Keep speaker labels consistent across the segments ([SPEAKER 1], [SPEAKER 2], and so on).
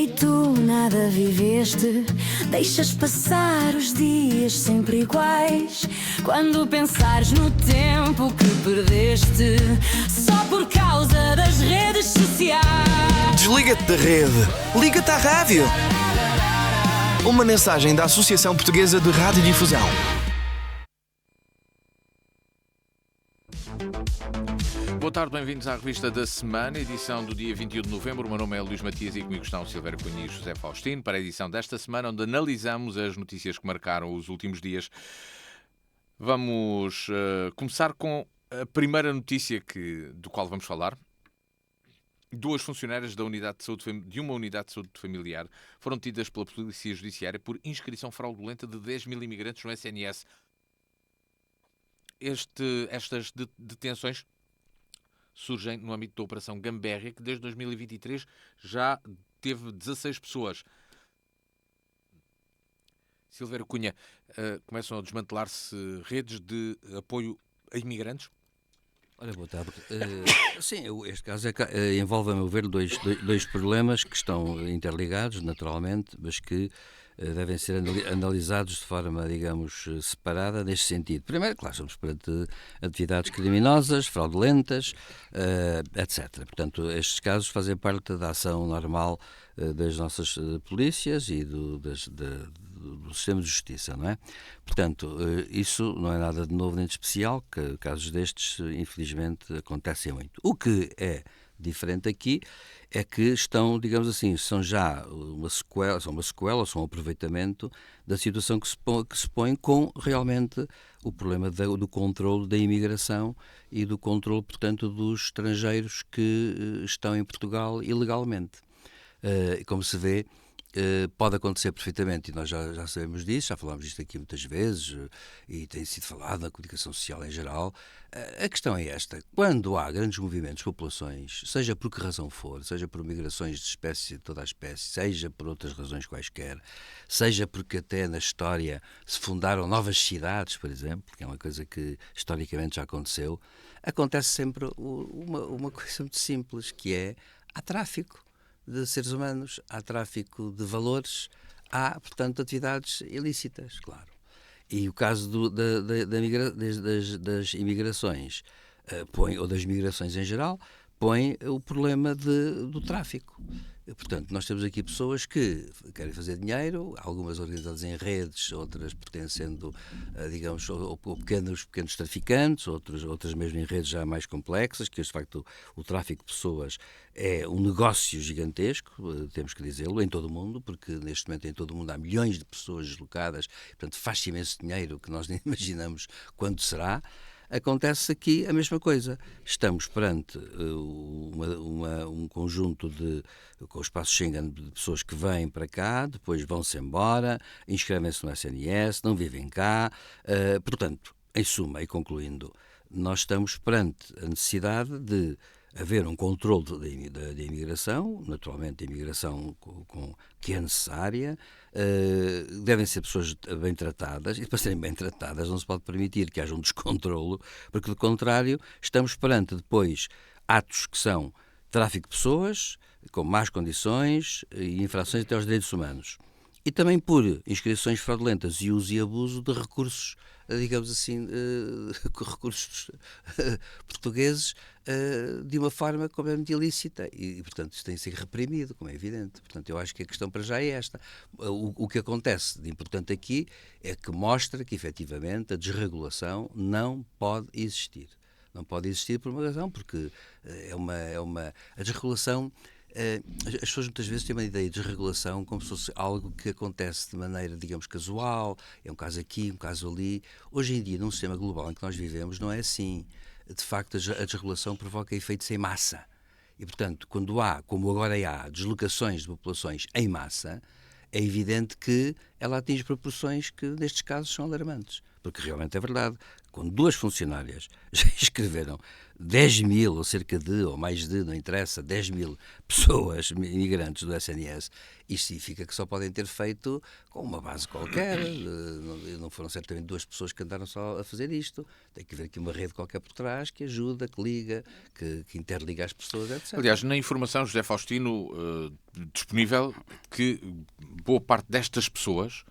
[SPEAKER 1] feito, nada viveste. Deixas passar os dias sempre iguais. Quando pensares no tempo que perdeste, só por causa das redes sociais.
[SPEAKER 2] Desliga-te da rede. Liga-te à rádio. Uma mensagem da Associação Portuguesa de Radiodifusão.
[SPEAKER 3] Boa tarde, bem-vindos à Revista da Semana, edição do dia 21 de novembro. O meu nome é Luís Matias e comigo estão Silvério Cunha e José Faustino para a edição desta semana, onde analisamos as notícias que marcaram os últimos dias. Vamos começar com a primeira notícia do qual vamos falar. Duas funcionárias de uma unidade de saúde familiar foram detidas pela Polícia Judiciária por inscrição fraudulenta de 10 mil imigrantes no SNS. Estas detenções surgem no âmbito da Operação Gambérria, que desde 2023 já teve 16 pessoas. Silvério Cunha, começam a desmantelar-se redes de apoio a imigrantes?
[SPEAKER 4] Olha, boa tarde. Sim, este caso envolve, a meu ver, dois problemas que estão interligados, naturalmente, mas que devem ser analisados de forma, digamos, separada neste sentido. Primeiro, claro, estamos perante atividades criminosas, fraudulentas, etc. Portanto, estes casos fazem parte da ação normal das nossas polícias e do sistema de justiça, não é? Portanto, isso não é nada de novo nem de especial, que casos destes, infelizmente, acontecem muito. O que é diferente aqui é que estão, digamos assim, são já uma sequela, são um aproveitamento da situação que se põe com realmente o problema do controle da imigração e do controle, portanto, dos estrangeiros que estão em Portugal ilegalmente. Como se vê, pode acontecer perfeitamente, e nós já sabemos disso, já falámos disto aqui muitas vezes, e tem sido falado na comunicação social em geral. A questão é esta: quando há grandes movimentos de populações, seja por que razão for, seja por migrações de espécie, de toda a espécie, seja por outras razões quaisquer, seja porque até na história se fundaram novas cidades, por exemplo, que é uma coisa que historicamente já aconteceu, acontece sempre uma coisa muito simples, que é: há tráfico de seres humanos, há tráfico de valores, há, portanto, atividades ilícitas, claro. E o caso das imigrações, ou das migrações em geral, põe o problema do tráfico. Portanto, nós temos aqui pessoas que querem fazer dinheiro, algumas organizadas em redes, outras pertencendo, digamos, a pequenos traficantes, outras mesmo em redes já mais complexas, que de facto o tráfico de pessoas é um negócio gigantesco, temos que dizê-lo, em todo o mundo, porque neste momento em todo o mundo há milhões de pessoas deslocadas, portanto faz-se imenso dinheiro que nós nem imaginamos quando será. Acontece aqui a mesma coisa. Estamos perante um conjunto com o espaço Schengen, de pessoas que vêm para cá, depois vão-se embora, inscrevem-se no SNS, não vivem cá. Portanto, em suma e concluindo, nós estamos perante a necessidade de haver um controle da imigração, naturalmente a imigração que é necessária, devem ser pessoas bem tratadas, e para serem bem tratadas não se pode permitir que haja um descontrolo, porque do contrário estamos perante depois atos que são tráfico de pessoas, com más condições e infrações até aos direitos humanos. E também por inscrições fraudulentas e uso e abuso de recursos, digamos assim, recursos portugueses, de uma forma completamente ilícita. E, portanto, isto tem de ser reprimido, como é evidente. Portanto, eu acho que a questão para já é esta. O que acontece de importante aqui é que mostra que, efetivamente, a desregulação não pode existir. Não pode existir por uma razão, porque a desregulação... As pessoas muitas vezes têm uma ideia de desregulação como se fosse algo que acontece de maneira, digamos, casual, é um caso aqui, um caso ali. Hoje em dia, num sistema global em que nós vivemos, não é assim. De facto, a desregulação provoca efeitos em massa. E, portanto, quando há, como agora há, deslocações de populações em massa, é evidente que ela atinge proporções que, nestes casos, são alarmantes. Porque realmente é verdade. Quando 2 funcionárias já inscreveram 10 mil, ou cerca de, ou mais de, não interessa, 10 mil pessoas imigrantes do SNS, isto significa que só podem ter feito com uma base qualquer. Não foram certamente 2 pessoas que andaram só a fazer isto. Tem que haver aqui uma rede qualquer por trás que ajuda, que liga, que interliga as pessoas, etc.
[SPEAKER 3] Aliás, na informação, José Faustino, disponível, que boa parte destas pessoas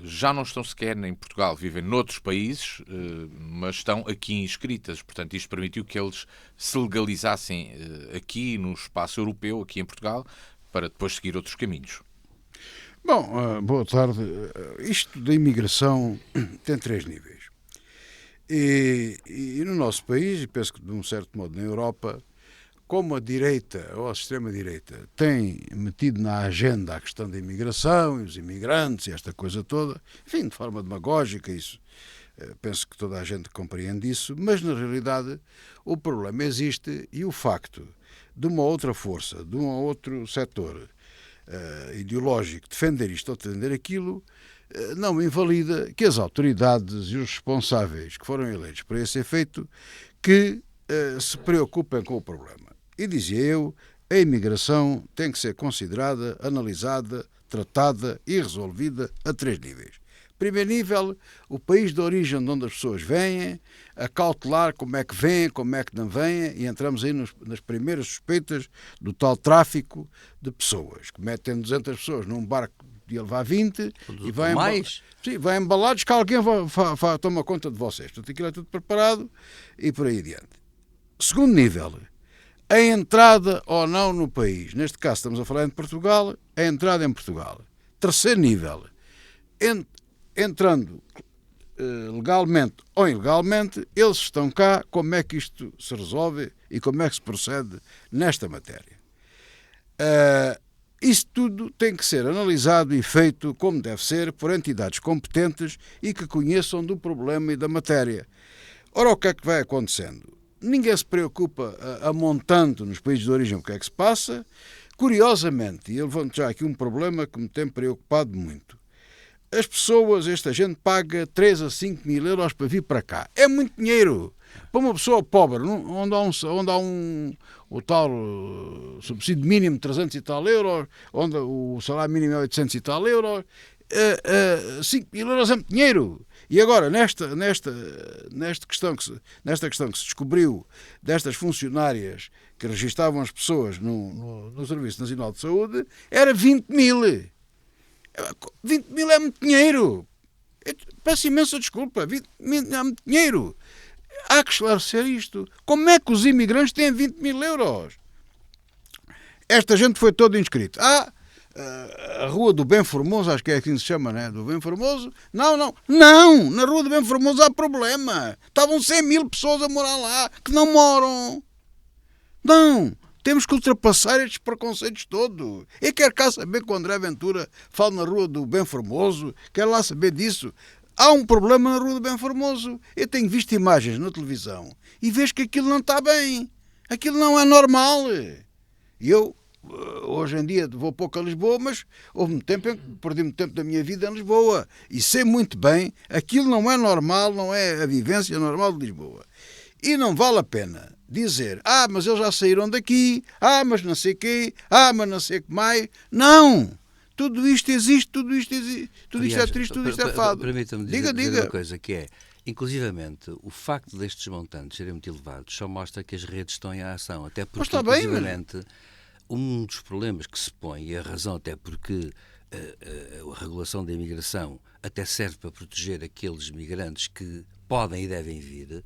[SPEAKER 3] já não estão sequer em Portugal, vivem noutros países, mas estão aqui inscritas. Portanto, isto permitiu que eles se legalizassem aqui no espaço europeu, aqui em Portugal, para depois seguir outros caminhos.
[SPEAKER 5] Bom, boa tarde. Isto da imigração tem 3 níveis. E no nosso país, e penso que de um certo modo na Europa, como a direita ou a extrema-direita tem metido na agenda a questão da imigração e os imigrantes e esta coisa toda, enfim, de forma demagógica, isso, penso que toda a gente compreende isso, mas na realidade o problema existe e o facto de uma outra força, de um outro setor ideológico defender isto ou defender aquilo, não invalida que as autoridades e os responsáveis que foram eleitos para esse efeito que se preocupem com o problema. E dizia eu, a imigração tem que ser considerada, analisada, tratada e resolvida a 3 níveis. Primeiro nível, o país de origem de onde as pessoas vêm, a cautelar como é que vêm, como é que não vêm, e entramos aí nas primeiras suspeitas do tal tráfico de pessoas, que metem 200 pessoas num barco de levar 20 e vai embalados que alguém toma conta de vocês. Portanto, aquilo é tudo preparado e por aí adiante. Segundo nível, a entrada ou não no país. Neste caso estamos a falar de Portugal, a entrada em Portugal. Terceiro nível, entrando legalmente ou ilegalmente, eles estão cá, como é que isto se resolve e como é que se procede nesta matéria. Isso tudo tem que ser analisado e feito como deve ser por entidades competentes e que conheçam do problema e da matéria. Ora, o que é que vai acontecendo? Ninguém se preocupa amontando nos países de origem o que é que se passa. Curiosamente, e eu levanto já aqui um problema que me tem preocupado muito. As pessoas, esta gente paga 3 a 5 mil euros para vir para cá. É muito dinheiro. Para uma pessoa pobre, onde há o tal subsídio mínimo de 300 e tal euros, onde o salário mínimo é 800 e tal euros, 5 mil euros é muito dinheiro. E agora, nesta questão que se descobriu destas funcionárias que registavam as pessoas no Serviço Nacional de Saúde, era 20 mil. 20 mil é muito dinheiro. Peço imensa desculpa. 20 mil é muito dinheiro. Há que esclarecer isto. Como é que os imigrantes têm 20 mil euros? Esta gente foi toda inscrita. A Rua do Bem Formoso, acho que é assim que se chama, né? Do Bem Formoso. Não, na Rua do Bem Formoso há problema. Estavam 100 mil pessoas a morar lá, que não moram. Não, temos que ultrapassar estes preconceitos todos. Eu quero cá saber que o André Ventura fala na Rua do Bem Formoso, quero lá saber disso. Há um problema na Rua do Bem Formoso. Eu tenho visto imagens na televisão e vejo que aquilo não está bem. Aquilo não é normal. E eu, hoje em dia, vou pouco a Lisboa, mas houve um tempo em que perdi muito tempo da minha vida em Lisboa. E sei muito bem, aquilo não é normal, não é a vivência normal de Lisboa. E não vale a pena dizer, mas eles já saíram daqui, mas não sei o quê, mas não sei o que mais. Não! Tudo isto existe, tudo isto é triste, tudo isto é fado.
[SPEAKER 4] Permita-me dizer uma coisa, que é, inclusivamente, o facto destes montantes serem muito elevados só mostra que as redes estão em ação, até porque, inclusivamente, um dos problemas que se põe, e a razão até porque a regulação da imigração até serve para proteger aqueles migrantes que podem e devem vir,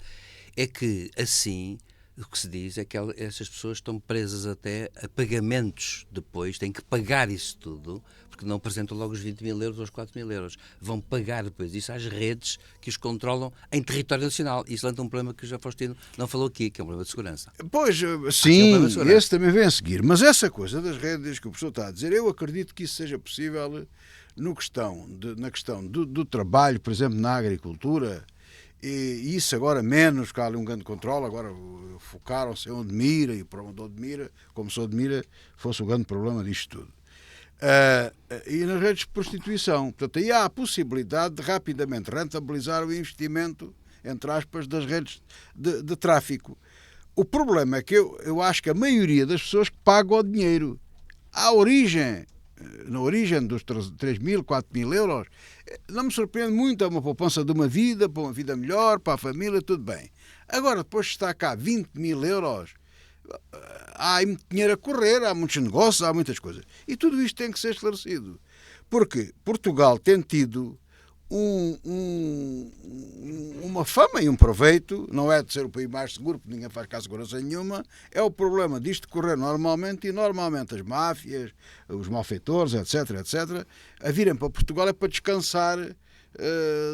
[SPEAKER 4] é que, assim, o que se diz é que essas pessoas estão presas até a pagamentos depois, têm que pagar isso tudo, porque não apresentam logo os 20 mil euros ou os 4 mil euros. Vão pagar depois isso às redes que os controlam em território nacional. Isso levanta um problema que o José Faustino não falou aqui, que é um problema de segurança.
[SPEAKER 5] Pois, sim, esse também vem a seguir. Mas essa coisa das redes que o professor está a dizer, eu acredito que isso seja possível na questão do trabalho, por exemplo, na agricultura. E isso agora menos, que há ali um grande controle, agora focaram-se em Odmira e para onde Odmira, como se Odmira fosse o grande problema disto tudo. E nas redes de prostituição. Portanto, aí há a possibilidade de rapidamente rentabilizar o investimento, entre aspas, das redes de tráfico. O problema é que eu acho que a maioria das pessoas que pagam o dinheiro, na origem dos 3 mil, 4 mil euros, não me surpreende muito, é uma poupança de uma vida, para uma vida melhor, para a família, tudo bem. Agora, depois está cá 20 mil euros, há muito dinheiro a correr, há muitos negócios, há muitas coisas. E tudo isto tem que ser esclarecido. Porque Portugal tem tido uma fama e um proveito, não é de ser o país mais seguro, porque ninguém faz cá segurança nenhuma, é o problema disto correr normalmente, e normalmente as máfias, os malfeitores, etc., a virem para Portugal é para descansar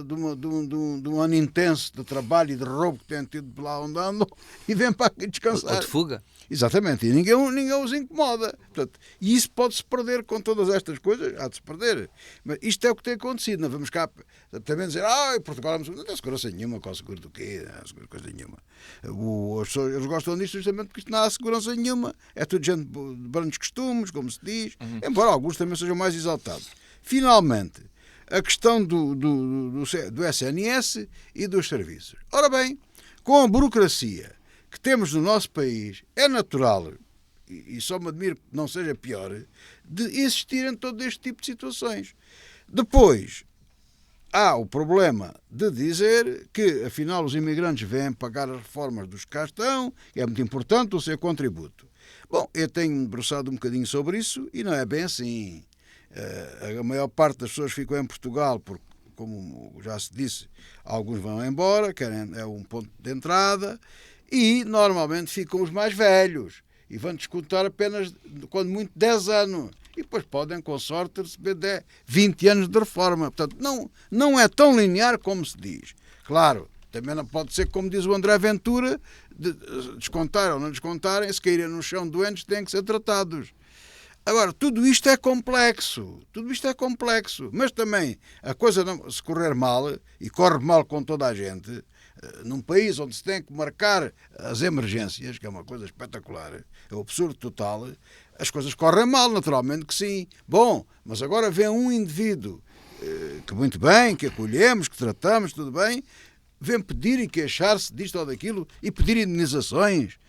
[SPEAKER 5] de um ano intenso de trabalho e de roubo que têm tido por lá onde andam, e vêm para aqui descansar.
[SPEAKER 4] Ou de fuga.
[SPEAKER 5] Exatamente, e ninguém os incomoda. Portanto, e isso pode-se perder com todas estas coisas, há de se perder. Mas isto é o que tem acontecido, não vamos cá também dizer, Portugal não tem segurança nenhuma, qual seguro do quê? Não há coisa nenhuma. As pessoas, eles gostam disto justamente porque isto não há segurança nenhuma, é tudo gente de bons costumes, como se diz, embora alguns também sejam mais exaltados. Finalmente, a questão do SNS e dos serviços. Ora bem, com a burocracia que temos no nosso país, é natural, e só me admiro que não seja pior, de existirem todo este tipo de situações. Depois, há o problema de dizer que, afinal, os imigrantes vêm pagar as reformas dos que cá estão, e é muito importante o seu contributo. Bom, eu tenho-me debruçado um bocadinho sobre isso, e não é bem assim. A maior parte das pessoas ficam em Portugal porque, como já se disse, alguns vão embora, é um ponto de entrada, e normalmente ficam os mais velhos e vão descontar apenas, quando muito, 10 anos. E depois podem, com sorte, receber 20 anos de reforma. Portanto, não é tão linear como se diz. Claro, também não pode ser como diz o André Ventura, descontar ou não descontarem, se caírem no chão doentes, têm que ser tratados. Agora, tudo isto é complexo, mas também a coisa não, se correr mal, e corre mal com toda a gente, num país onde se tem que marcar as emergências, que é uma coisa espetacular, é o absurdo total, as coisas correm mal, naturalmente que sim. Bom, mas agora vem um indivíduo que muito bem, que acolhemos, que tratamos, tudo bem, vem pedir e queixar-se disto ou daquilo e pedir indenizações.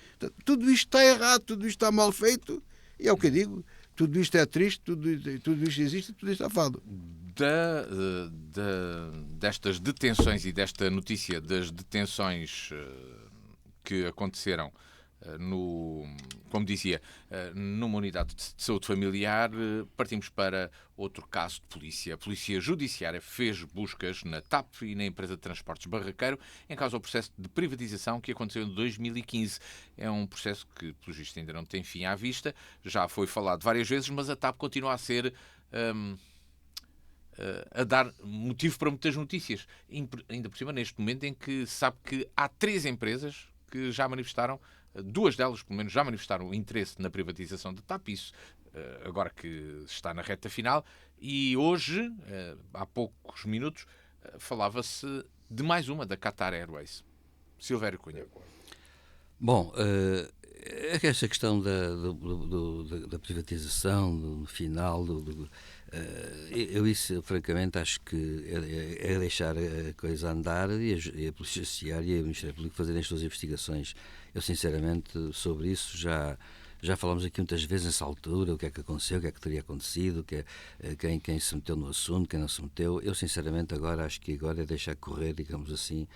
[SPEAKER 5] Tudo isto está errado, tudo isto está mal feito, e é o que eu digo. Tudo isto é triste, tudo isto existe, tudo isto é fado.
[SPEAKER 3] Destas detenções e desta notícia das detenções que aconteceram como dizia, numa unidade de saúde familiar, partimos para outro caso de polícia. A Polícia Judiciária fez buscas na TAP e na empresa de transportes Barraqueiro em causa do processo de privatização que aconteceu em 2015. É um processo que, pelo visto, ainda não tem fim à vista. Já foi falado várias vezes, mas a TAP continua a ser... a dar motivo para muitas notícias. Ainda por cima, neste momento em que se sabe que há 3 empresas que já manifestaram, 2 delas, pelo menos, já manifestaram interesse na privatização da TAP, isso agora que está na reta final, e hoje, há poucos minutos, falava-se de mais uma, da Qatar Airways. Silvério Cunha.
[SPEAKER 4] Bom, essa questão da privatização, no final, eu isso, francamente, acho que é deixar a coisa andar e a Polícia Judiciária e o Ministério Público fazerem as suas investigações. Eu, sinceramente, sobre isso já falámos aqui muitas vezes nessa altura, o que é que aconteceu, o que é que teria acontecido, quem se meteu no assunto, quem não se meteu. Eu, sinceramente, acho que agora é deixar correr, digamos assim,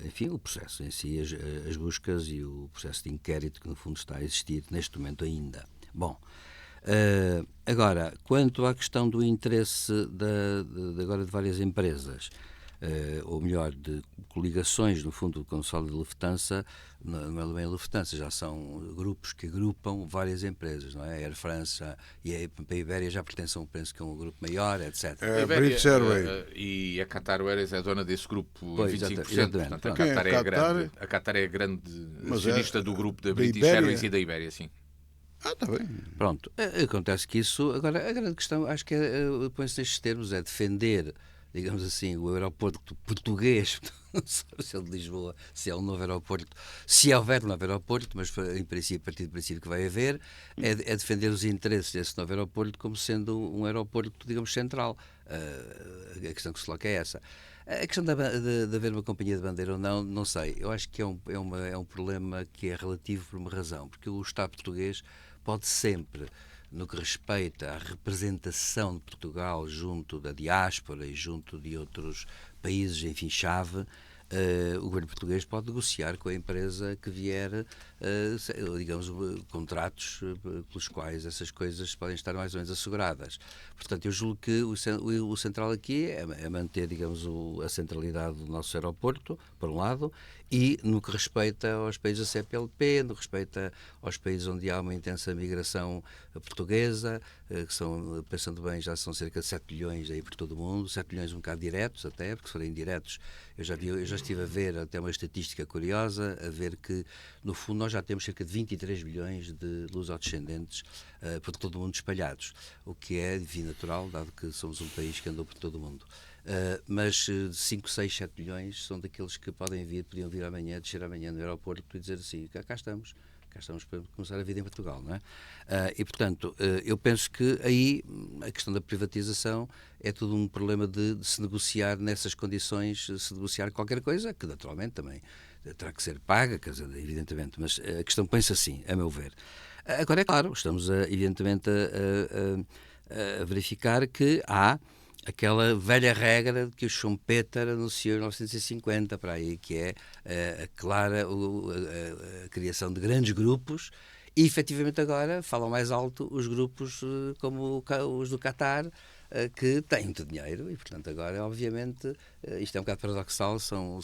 [SPEAKER 4] enfim, o processo em si, as buscas e o processo de inquérito que, no fundo, está a existir neste momento ainda. Bom, agora, quanto à questão do interesse agora de várias empresas, ou melhor, de coligações, no fundo, quando se fala de Lufthansa, não é bem a Lufthansa, já são grupos que agrupam várias empresas, não é? A Air France e a Ibéria já pertencem, penso que é um grupo maior, etc.
[SPEAKER 5] British Airways.
[SPEAKER 3] E a Qatar Airways é dona desse grupo,
[SPEAKER 4] Pois,
[SPEAKER 3] 25%. Portanto, a Qatar é a grande acionista do grupo da British Airways e da Ibéria, sim.
[SPEAKER 5] Está bem.
[SPEAKER 4] Pronto, acontece que isso... Agora, a grande questão, acho que põe-se nestes termos, é defender digamos assim, o aeroporto português, não sei se é de Lisboa, se é um novo aeroporto, se houver um novo aeroporto, mas em princípio, a partir do princípio que vai haver, é defender os interesses desse novo aeroporto como sendo um aeroporto, digamos, central. A questão que se coloca é essa. A questão de haver uma companhia de bandeira ou não, não sei. Eu acho que é um problema que é relativo por uma razão, porque o Estado português pode sempre, no que respeita à representação de Portugal junto da diáspora e junto de outros países, enfim, chave, o governo português pode negociar com a empresa que vier, digamos, contratos pelos quais essas coisas podem estar mais ou menos asseguradas. Portanto, eu julgo que o central aqui é manter, digamos, a centralidade do nosso aeroporto, por um lado, e no que respeita aos países da CPLP, no que respeita aos países onde há uma intensa migração portuguesa, que são, pensando bem, já são cerca de 7 milhões aí por todo o mundo, 7 milhões um bocado diretos até, porque se forem indiretos, eu já estive a ver até uma estatística curiosa, a ver que, no fundo, nós já temos cerca de 23 milhões de lusodescendentes por todo o mundo espalhados, o que é, enfim, natural, dado que somos um país que andou por todo o mundo. Mas 5, 6, 7 milhões são daqueles que podiam vir amanhã, descer amanhã no aeroporto e dizer assim, cá estamos para começar a vida em Portugal, não é? E, portanto, eu penso que aí a questão da privatização é tudo um problema de se negociar nessas condições, se negociar qualquer coisa, que naturalmente também terá que ser paga, quer dizer, evidentemente, mas a questão põe-se assim, a meu ver. Agora, é claro, estamos evidentemente a verificar que há aquela velha regra que o Schumpeter anunciou em 1950 para aí, que é a criação de grandes grupos, e efetivamente agora falam mais alto os grupos como os do Qatar, que têm muito dinheiro, e portanto agora obviamente isto é um bocado paradoxal, são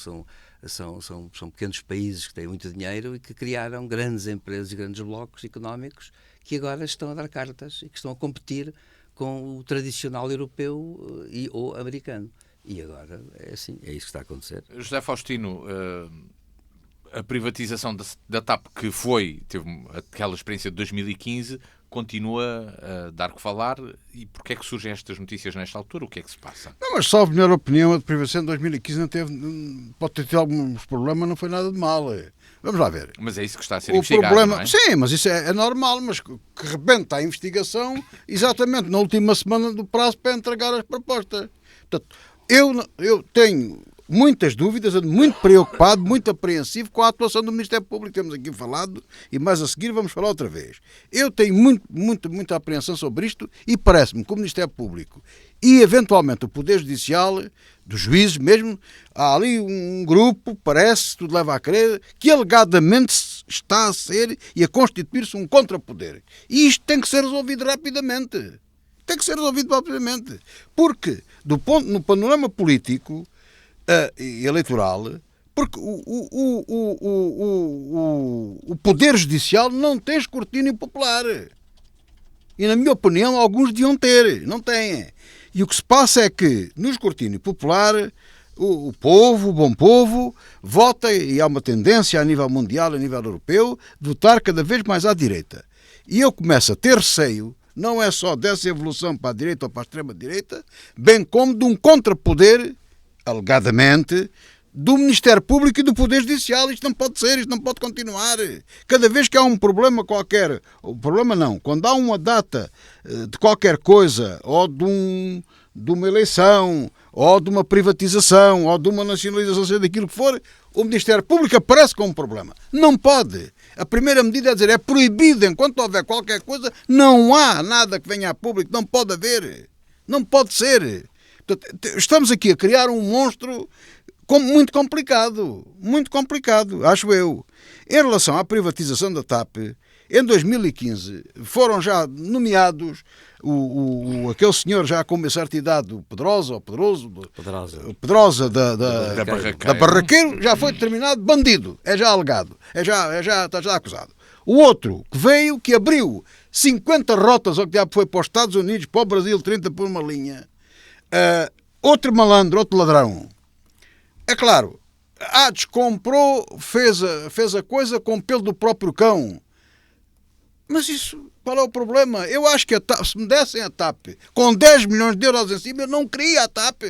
[SPEAKER 4] pequenos países que têm muito dinheiro e que criaram grandes empresas e grandes blocos económicos que agora estão a dar cartas e que estão a competir com o tradicional europeu ou americano. E agora é assim, é isso que está a acontecer.
[SPEAKER 3] José Faustino, a privatização da TAP, teve aquela experiência de 2015, continua a dar que falar. E porquê é que surgem estas notícias nesta altura? O que é que se passa?
[SPEAKER 5] Não, mas salvo melhor opinião, a privatização de 2015 pode ter tido alguns problemas, não foi nada de mal. Vamos lá ver.
[SPEAKER 3] Mas é isso que está a ser investigado, não é?
[SPEAKER 5] Sim, mas isso é normal, mas que rebenta a investigação exatamente na última semana do prazo para entregar as propostas. Portanto, eu tenho muitas dúvidas, ando muito preocupado, muito apreensivo com a atuação do Ministério Público. Temos aqui falado e mais a seguir vamos falar outra vez. Eu tenho muita apreensão sobre isto e parece-me que o Ministério Público e eventualmente o Poder Judicial, dos juízes mesmo, há ali um grupo, parece, tudo leva a crer, que alegadamente está a ser e a constituir-se um contrapoder. E isto tem que ser resolvido rapidamente. Tem que ser resolvido rapidamente. Porque, no panorama político e eleitoral, porque o Poder Judicial não tem escrutínio popular. E, na minha opinião, alguns deviam ter. Não têm. E o que se passa é que, no escrutínio popular, o bom povo, vota, e há uma tendência a nível mundial, a nível europeu, de votar cada vez mais à direita. E eu começo a ter receio, não é só dessa evolução para a direita ou para a extrema-direita, bem como de um contrapoder, alegadamente, do Ministério Público e do Poder Judicial. Isto não pode ser, isto não pode continuar. Cada vez que há um problema qualquer, o problema não, quando há uma data de qualquer coisa, ou de uma eleição, ou de uma privatização, ou de uma nacionalização, seja daquilo que for, o Ministério Público aparece com um problema. Não pode. A primeira medida é dizer, é proibido, enquanto houver qualquer coisa, não há nada que venha a público, não pode haver. Não pode ser. Portanto, estamos aqui a criar um monstro muito complicado, acho eu. Em relação à privatização da TAP, em 2015 foram já nomeados aquele senhor já com uma certa idade, o Pedrosa da Barraqueiro, já foi determinado bandido, é já alegado, está já acusado. O outro que veio, que abriu 50 rotas ao que já foi para os Estados Unidos, para o Brasil, 30 por uma linha. Outro malandro, outro ladrão. É claro, descomprou, fez a coisa com o pelo do próprio cão. Mas isso, qual é o problema? Eu acho que se me dessem a TAP com 10 milhões de euros em cima, eu não queria a TAP.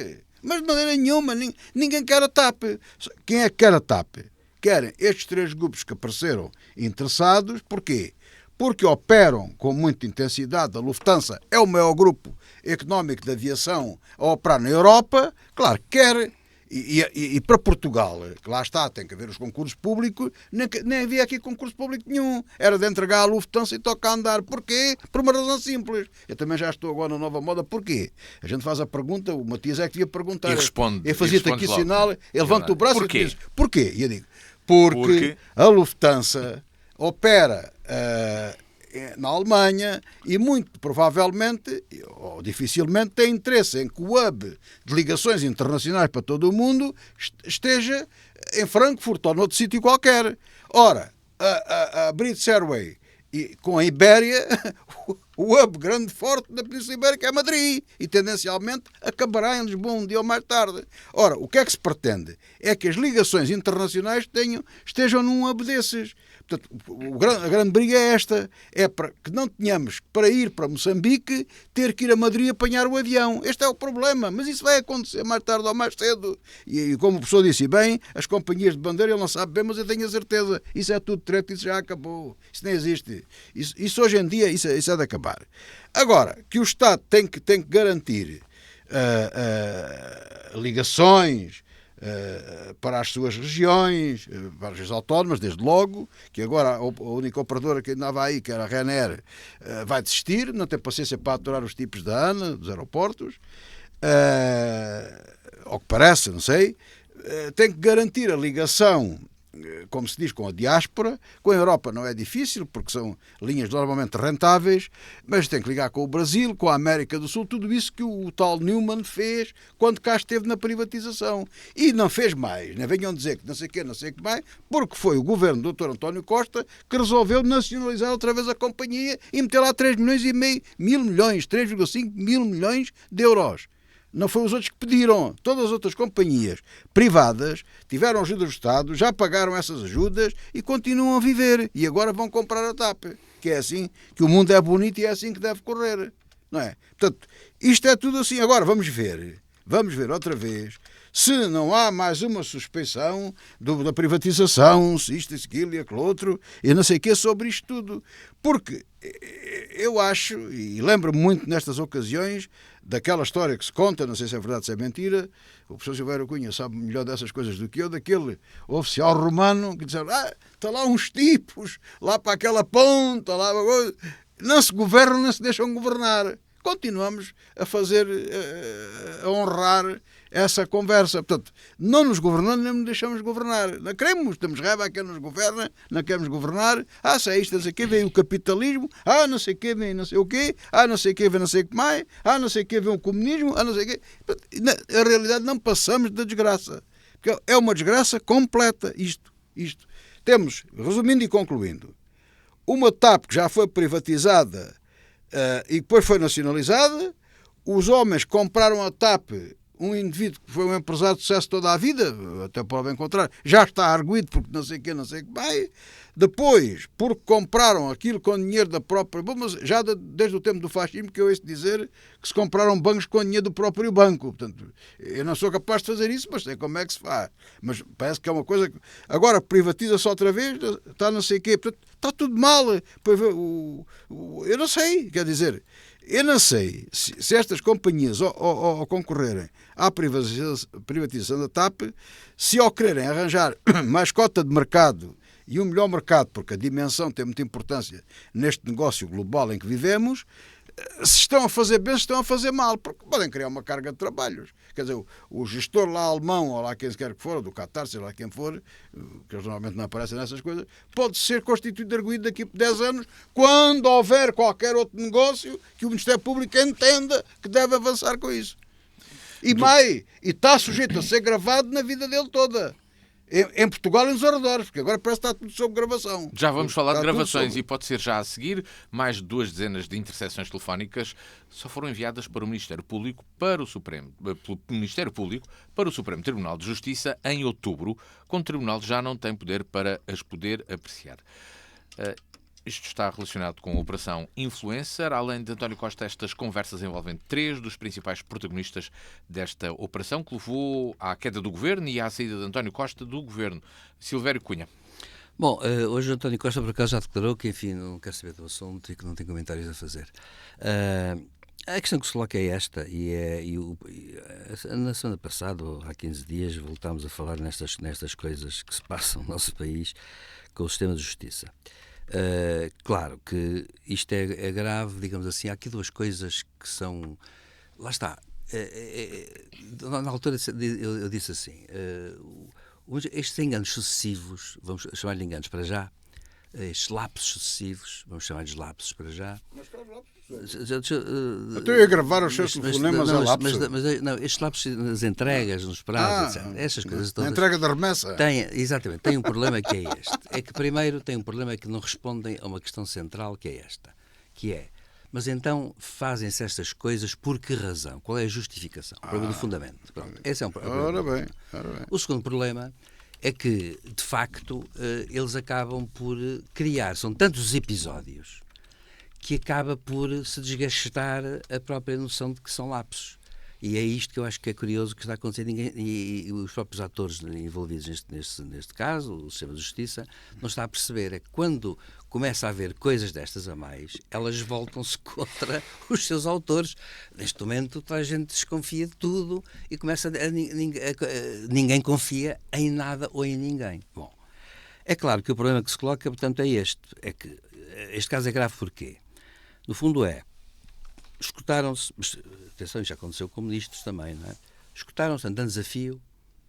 [SPEAKER 5] Mas de maneira nenhuma, ninguém quer a TAP. Quem é que quer a TAP? Querem estes 3 grupos que apareceram interessados. Porquê? Porque operam com muita intensidade. A Lufthansa é o maior grupo económico de aviação a operar na Europa. Claro, quer. E para Portugal, que lá está, tem que haver os concursos públicos, nem havia aqui concurso público nenhum. Era de entregar a Lufthansa e toca a andar. Porquê? Por uma razão simples. Eu também já estou agora na nova moda. Porquê? A gente faz a pergunta, o Matias é que devia perguntar.
[SPEAKER 3] E responde.
[SPEAKER 5] Eu fazia-te aqui
[SPEAKER 3] logo.
[SPEAKER 5] sinal, ele levanta o braço
[SPEAKER 3] Porquê?
[SPEAKER 5] e diz: porquê? E eu digo: porque a Lufthansa opera na Alemanha e muito provavelmente, ou dificilmente, tem interesse em que o hub de ligações internacionais para todo o mundo esteja em Frankfurt ou noutro sítio qualquer. Ora, a British Airways com a Ibéria, o hub grande forte da Península Ibérica é Madrid e tendencialmente acabará em Lisboa um dia ou mais tarde. Ora, o que é que se pretende? É que as ligações internacionais estejam num hub desses. Portanto, a grande briga é esta, é para que não tenhamos, para ir para Moçambique, ter que ir a Madrid apanhar o avião. Este é o problema, mas isso vai acontecer mais tarde ou mais cedo. E como o professor disse bem, as companhias de bandeira, ele não sabe bem, mas eu tenho a certeza, isso é tudo treta, isso já acabou, isso nem existe. Isso hoje em dia, isso é de acabar. Agora, que o Estado tem que garantir ligações para as suas regiões, para as regiões autónomas, desde logo, que agora a única operadora que andava aí, que era a Ryanair, vai desistir, não tem paciência para aturar os tipos da ANA, dos aeroportos, ao que parece, não sei, tem que garantir a ligação, como se diz, com a diáspora. Com a Europa não é difícil, porque são linhas normalmente rentáveis, mas tem que ligar com o Brasil, com a América do Sul, tudo isso que o tal Newman fez quando cá esteve na privatização. E não fez mais, não venham dizer que não sei o que mais, porque foi o governo do Dr. António Costa que resolveu nacionalizar outra vez a companhia e meter lá 3,5 mil milhões de euros. Não foi os outros que pediram. Todas as outras companhias privadas tiveram ajuda do Estado, já pagaram essas ajudas e continuam a viver. E agora vão comprar a TAP. Que é assim, que o mundo é bonito e é assim que deve correr. Não é? Portanto, isto é tudo assim. Agora vamos ver outra vez, se não há mais uma suspeição da privatização, se isto, aquilo e aquilo outro, e não sei o que sobre isto tudo. Porque eu acho, e lembro-me muito nestas ocasiões, daquela história que se conta, não sei se é verdade ou se é mentira, o professor Silveira Cunha sabe melhor dessas coisas do que eu, daquele oficial romano que disseram: está lá uns tipos, lá para aquela ponta, lá não se governam, não se deixam governar. Continuamos a honrar essa conversa. Portanto, não nos governando, nem nos deixamos governar. Não queremos, temos raiva a quem nos governa, não queremos governar. Se é isto, não sei o quê, vem o capitalismo, não sei o quê, vem não sei o quê, não sei o quê, vem não sei o que mais, não sei o quê, vem o comunismo, não sei o quê. Na realidade, não passamos da desgraça. Porque é uma desgraça completa isto. Temos, resumindo e concluindo, uma TAP que já foi privatizada e depois foi nacionalizada. Os homens compraram a TAP, um indivíduo que foi um empresário de sucesso toda a vida, até pode encontrar, já está arguido porque não sei o que vai. Depois, porque compraram aquilo com dinheiro da própria... Mas já desde o tempo do fascismo que eu ouço dizer que se compraram bancos com dinheiro do próprio banco. Portanto, eu não sou capaz de fazer isso, mas sei como é que se faz. Mas parece que é uma coisa que... Agora privatiza-se outra vez, está não sei o quê. Portanto, está tudo mal. Eu não sei, quer dizer... Eu não sei se estas companhias, ao concorrerem à privatização da TAP, se ao quererem arranjar mais cota de mercado e um melhor mercado, porque a dimensão tem muita importância neste negócio global em que vivemos, se estão a fazer bem, se estão a fazer mal, porque podem criar uma carga de trabalhos. Quer dizer, o gestor lá alemão, ou lá quem quer que for, ou do Qatar, sei lá quem for, que eles normalmente não aparecem nessas coisas, pode ser constituído arguido daqui por 10 anos, quando houver qualquer outro negócio que o Ministério Público entenda que deve avançar com isso. E está sujeito a ser gravado na vida dele toda. Em Portugal e nos arredores, porque agora parece que está tudo sob gravação.
[SPEAKER 3] Já vamos falar de gravações e pode ser já a seguir. Mais de 2 dezenas de interseções telefónicas só foram enviadas para o Ministério Público para o Supremo Tribunal de Justiça em outubro, quando o Tribunal já não tem poder para as poder apreciar. Isto está relacionado com a Operação Influencer. Além de António Costa, estas conversas envolvem 3 dos principais protagonistas desta operação, que levou à queda do governo e à saída de António Costa do governo. Silvério Cunha.
[SPEAKER 4] Bom, hoje o António Costa, por acaso, já declarou que, enfim, não quer saber do assunto e que não tem comentários a fazer. A questão que se coloca é esta, na semana passada, ou há 15 dias, voltámos a falar nestas coisas que se passam no nosso país com o sistema de justiça. Claro que isto é grave, digamos assim. Há aqui 2 coisas que são... Lá está. Na altura eu disse assim, estes enganos sucessivos, vamos chamar-lhe enganos para já, estes lapsos sucessivos, vamos chamar-lhes lapsos para já.
[SPEAKER 5] Então eu ia gravar os seus telefonemas a lapsos.
[SPEAKER 4] Não, estes lapsos nas entregas, nos prazos, etc. Essas coisas todas.
[SPEAKER 5] A entrega da remessa.
[SPEAKER 4] Exatamente, tem um problema que é este. É que primeiro tem um problema que não respondem a uma questão central que é esta. Que é, mas então fazem-se estas coisas por que razão? Qual é a justificação? O problema do fundamento. Pronto, esse é um problema.
[SPEAKER 5] Ora bem.
[SPEAKER 4] O segundo problema é que, de facto, eles acabam por criar, são tantos os episódios que acaba por se desgastar a própria noção de que são lapsos. E é isto que eu acho que é curioso que está a acontecer. E os próprios atores envolvidos neste caso, o sistema de justiça, não está a perceber. É que quando começa a haver coisas destas a mais, elas voltam-se contra os seus autores. Neste momento, toda a gente desconfia de tudo e começa ninguém confia em nada ou em ninguém. Bom, é claro que o problema que se coloca, portanto, é este. É que este caso é grave porquê? No fundo escutaram-se, mas atenção, já aconteceu com ministros também, não é? Escutaram-se, andando desafio,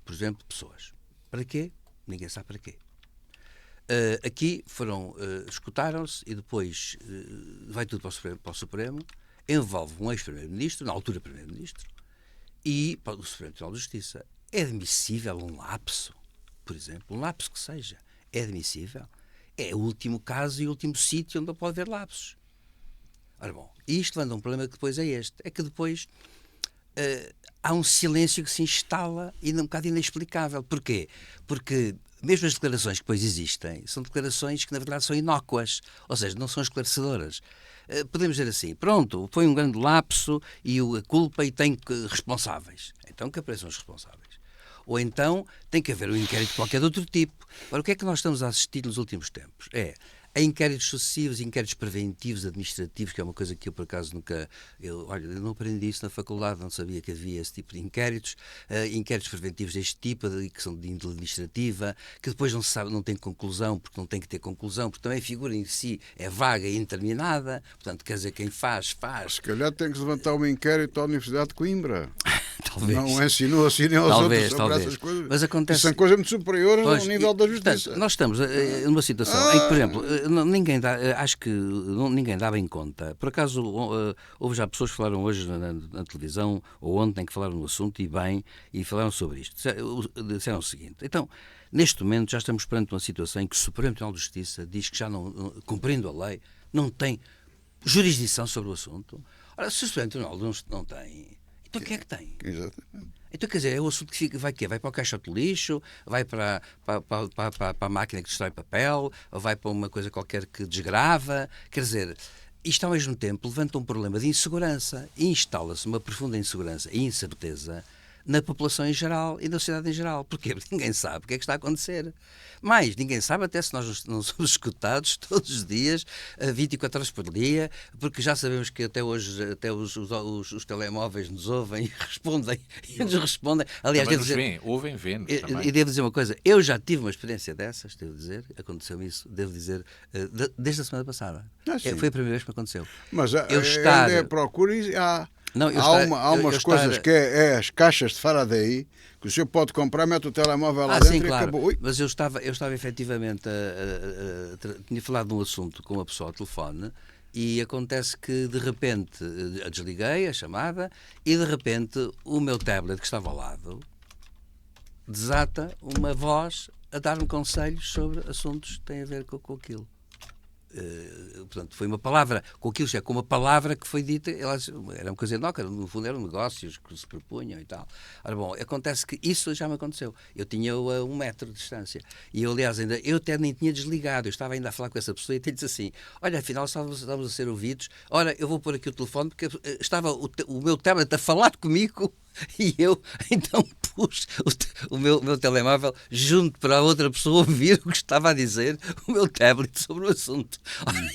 [SPEAKER 4] por exemplo, pessoas. Para quê? Ninguém sabe para quê. Aqui escutaram-se e depois vai tudo para o Supremo, envolve um ex-primeiro-ministro, na altura primeiro-ministro, e para o Supremo Tribunal de Justiça. É admissível um lapso, por exemplo, um lapso que seja, é admissível? É o último caso e o último sítio onde pode haver lapsos. Ora bom, isto leva a um problema que depois é este, é que depois há um silêncio que se instala e um bocado inexplicável. Porquê? Porque mesmo as declarações que depois existem são declarações que na verdade são inócuas, ou seja, não são esclarecedoras. Podemos dizer assim, pronto, foi um grande lapso e a culpa e tem responsáveis. Então que apareçam os responsáveis. Ou então tem que haver um inquérito qualquer de outro tipo. Agora, o que é que nós estamos a assistir nos últimos tempos? A inquéritos sucessivos, inquéritos preventivos, administrativos, que é uma coisa que eu, por acaso, nunca... Eu não aprendi isso na faculdade, não sabia que havia esse tipo de inquéritos. Inquéritos preventivos deste tipo, que são de índole administrativa, que depois não se sabe, não tem conclusão, porque não tem que ter conclusão, porque também a figura em si é vaga e indeterminada. Portanto, quer dizer, quem faz.
[SPEAKER 5] Se calhar tem que se levantar um inquérito à Universidade de Coimbra.
[SPEAKER 4] Talvez.
[SPEAKER 5] Não ensinou assim nem aos outros sobre essas coisas.
[SPEAKER 4] Mas acontece...
[SPEAKER 5] São coisas muito superiores ao nível da justiça.
[SPEAKER 4] Portanto, nós estamos numa situação em que, por exemplo, ninguém dá bem conta. Por acaso, houve já pessoas que falaram hoje na televisão, ou ontem, que falaram no assunto, e falaram sobre isto. Disseram o seguinte, então, neste momento já estamos perante uma situação em que o Supremo Tribunal de Justiça diz que já não, cumprindo a lei, não tem jurisdição sobre o assunto. Ora, se o Supremo Tribunal não tem... Então quem é que tem?
[SPEAKER 5] Exatamente.
[SPEAKER 4] Então, quer dizer, é o assunto que vai quê? Vai para o caixote de lixo, vai para a máquina que destrói papel, ou vai para uma coisa qualquer que desgrava. Quer dizer, isto ao mesmo tempo levanta um problema de insegurança e instala-se uma profunda insegurança e incerteza na população em geral e na sociedade em geral. Porquê? Porque ninguém sabe o que é que está a acontecer. Mas ninguém sabe até se nós não somos escutados todos os dias, 24 horas por dia, porque já sabemos que até hoje os telemóveis nos ouvem e respondem. E nos respondem. Aliás,
[SPEAKER 3] devo dizer, ouvem-nos também.
[SPEAKER 4] E devo dizer uma coisa, eu já tive uma experiência dessas, devo dizer, aconteceu isso, devo dizer, desde a semana passada. Foi a primeira vez que me aconteceu.
[SPEAKER 5] Mas procura e há...
[SPEAKER 4] Não,
[SPEAKER 5] há umas coisas que é as caixas de Faraday que o senhor pode comprar, mete o telemóvel lá dentro,
[SPEAKER 4] sim, claro.
[SPEAKER 5] E acabou.
[SPEAKER 4] Mas eu estava efetivamente tinha falado de um assunto com uma pessoa ao telefone e acontece que de repente desliguei a chamada e de repente o meu tablet que estava ao lado desata uma voz a dar-me conselhos sobre assuntos que têm a ver com aquilo. Portanto, foi uma palavra, com aquilo com uma palavra que foi dita, era uma coisa inócua, no fundo eram negócios que se propunham e tal. Ora bom, acontece que isso já me aconteceu. Eu tinha a 1 metro de distância. E eu, aliás, eu até nem tinha desligado, eu estava ainda a falar com essa pessoa e até-lhe disse assim: olha, afinal estávamos a ser ouvidos, ora, eu vou pôr aqui o telefone, porque estava o meu tablet a falar comigo. E eu então pus o meu telemóvel junto para a outra pessoa ouvir o que estava a dizer o meu tablet sobre o assunto.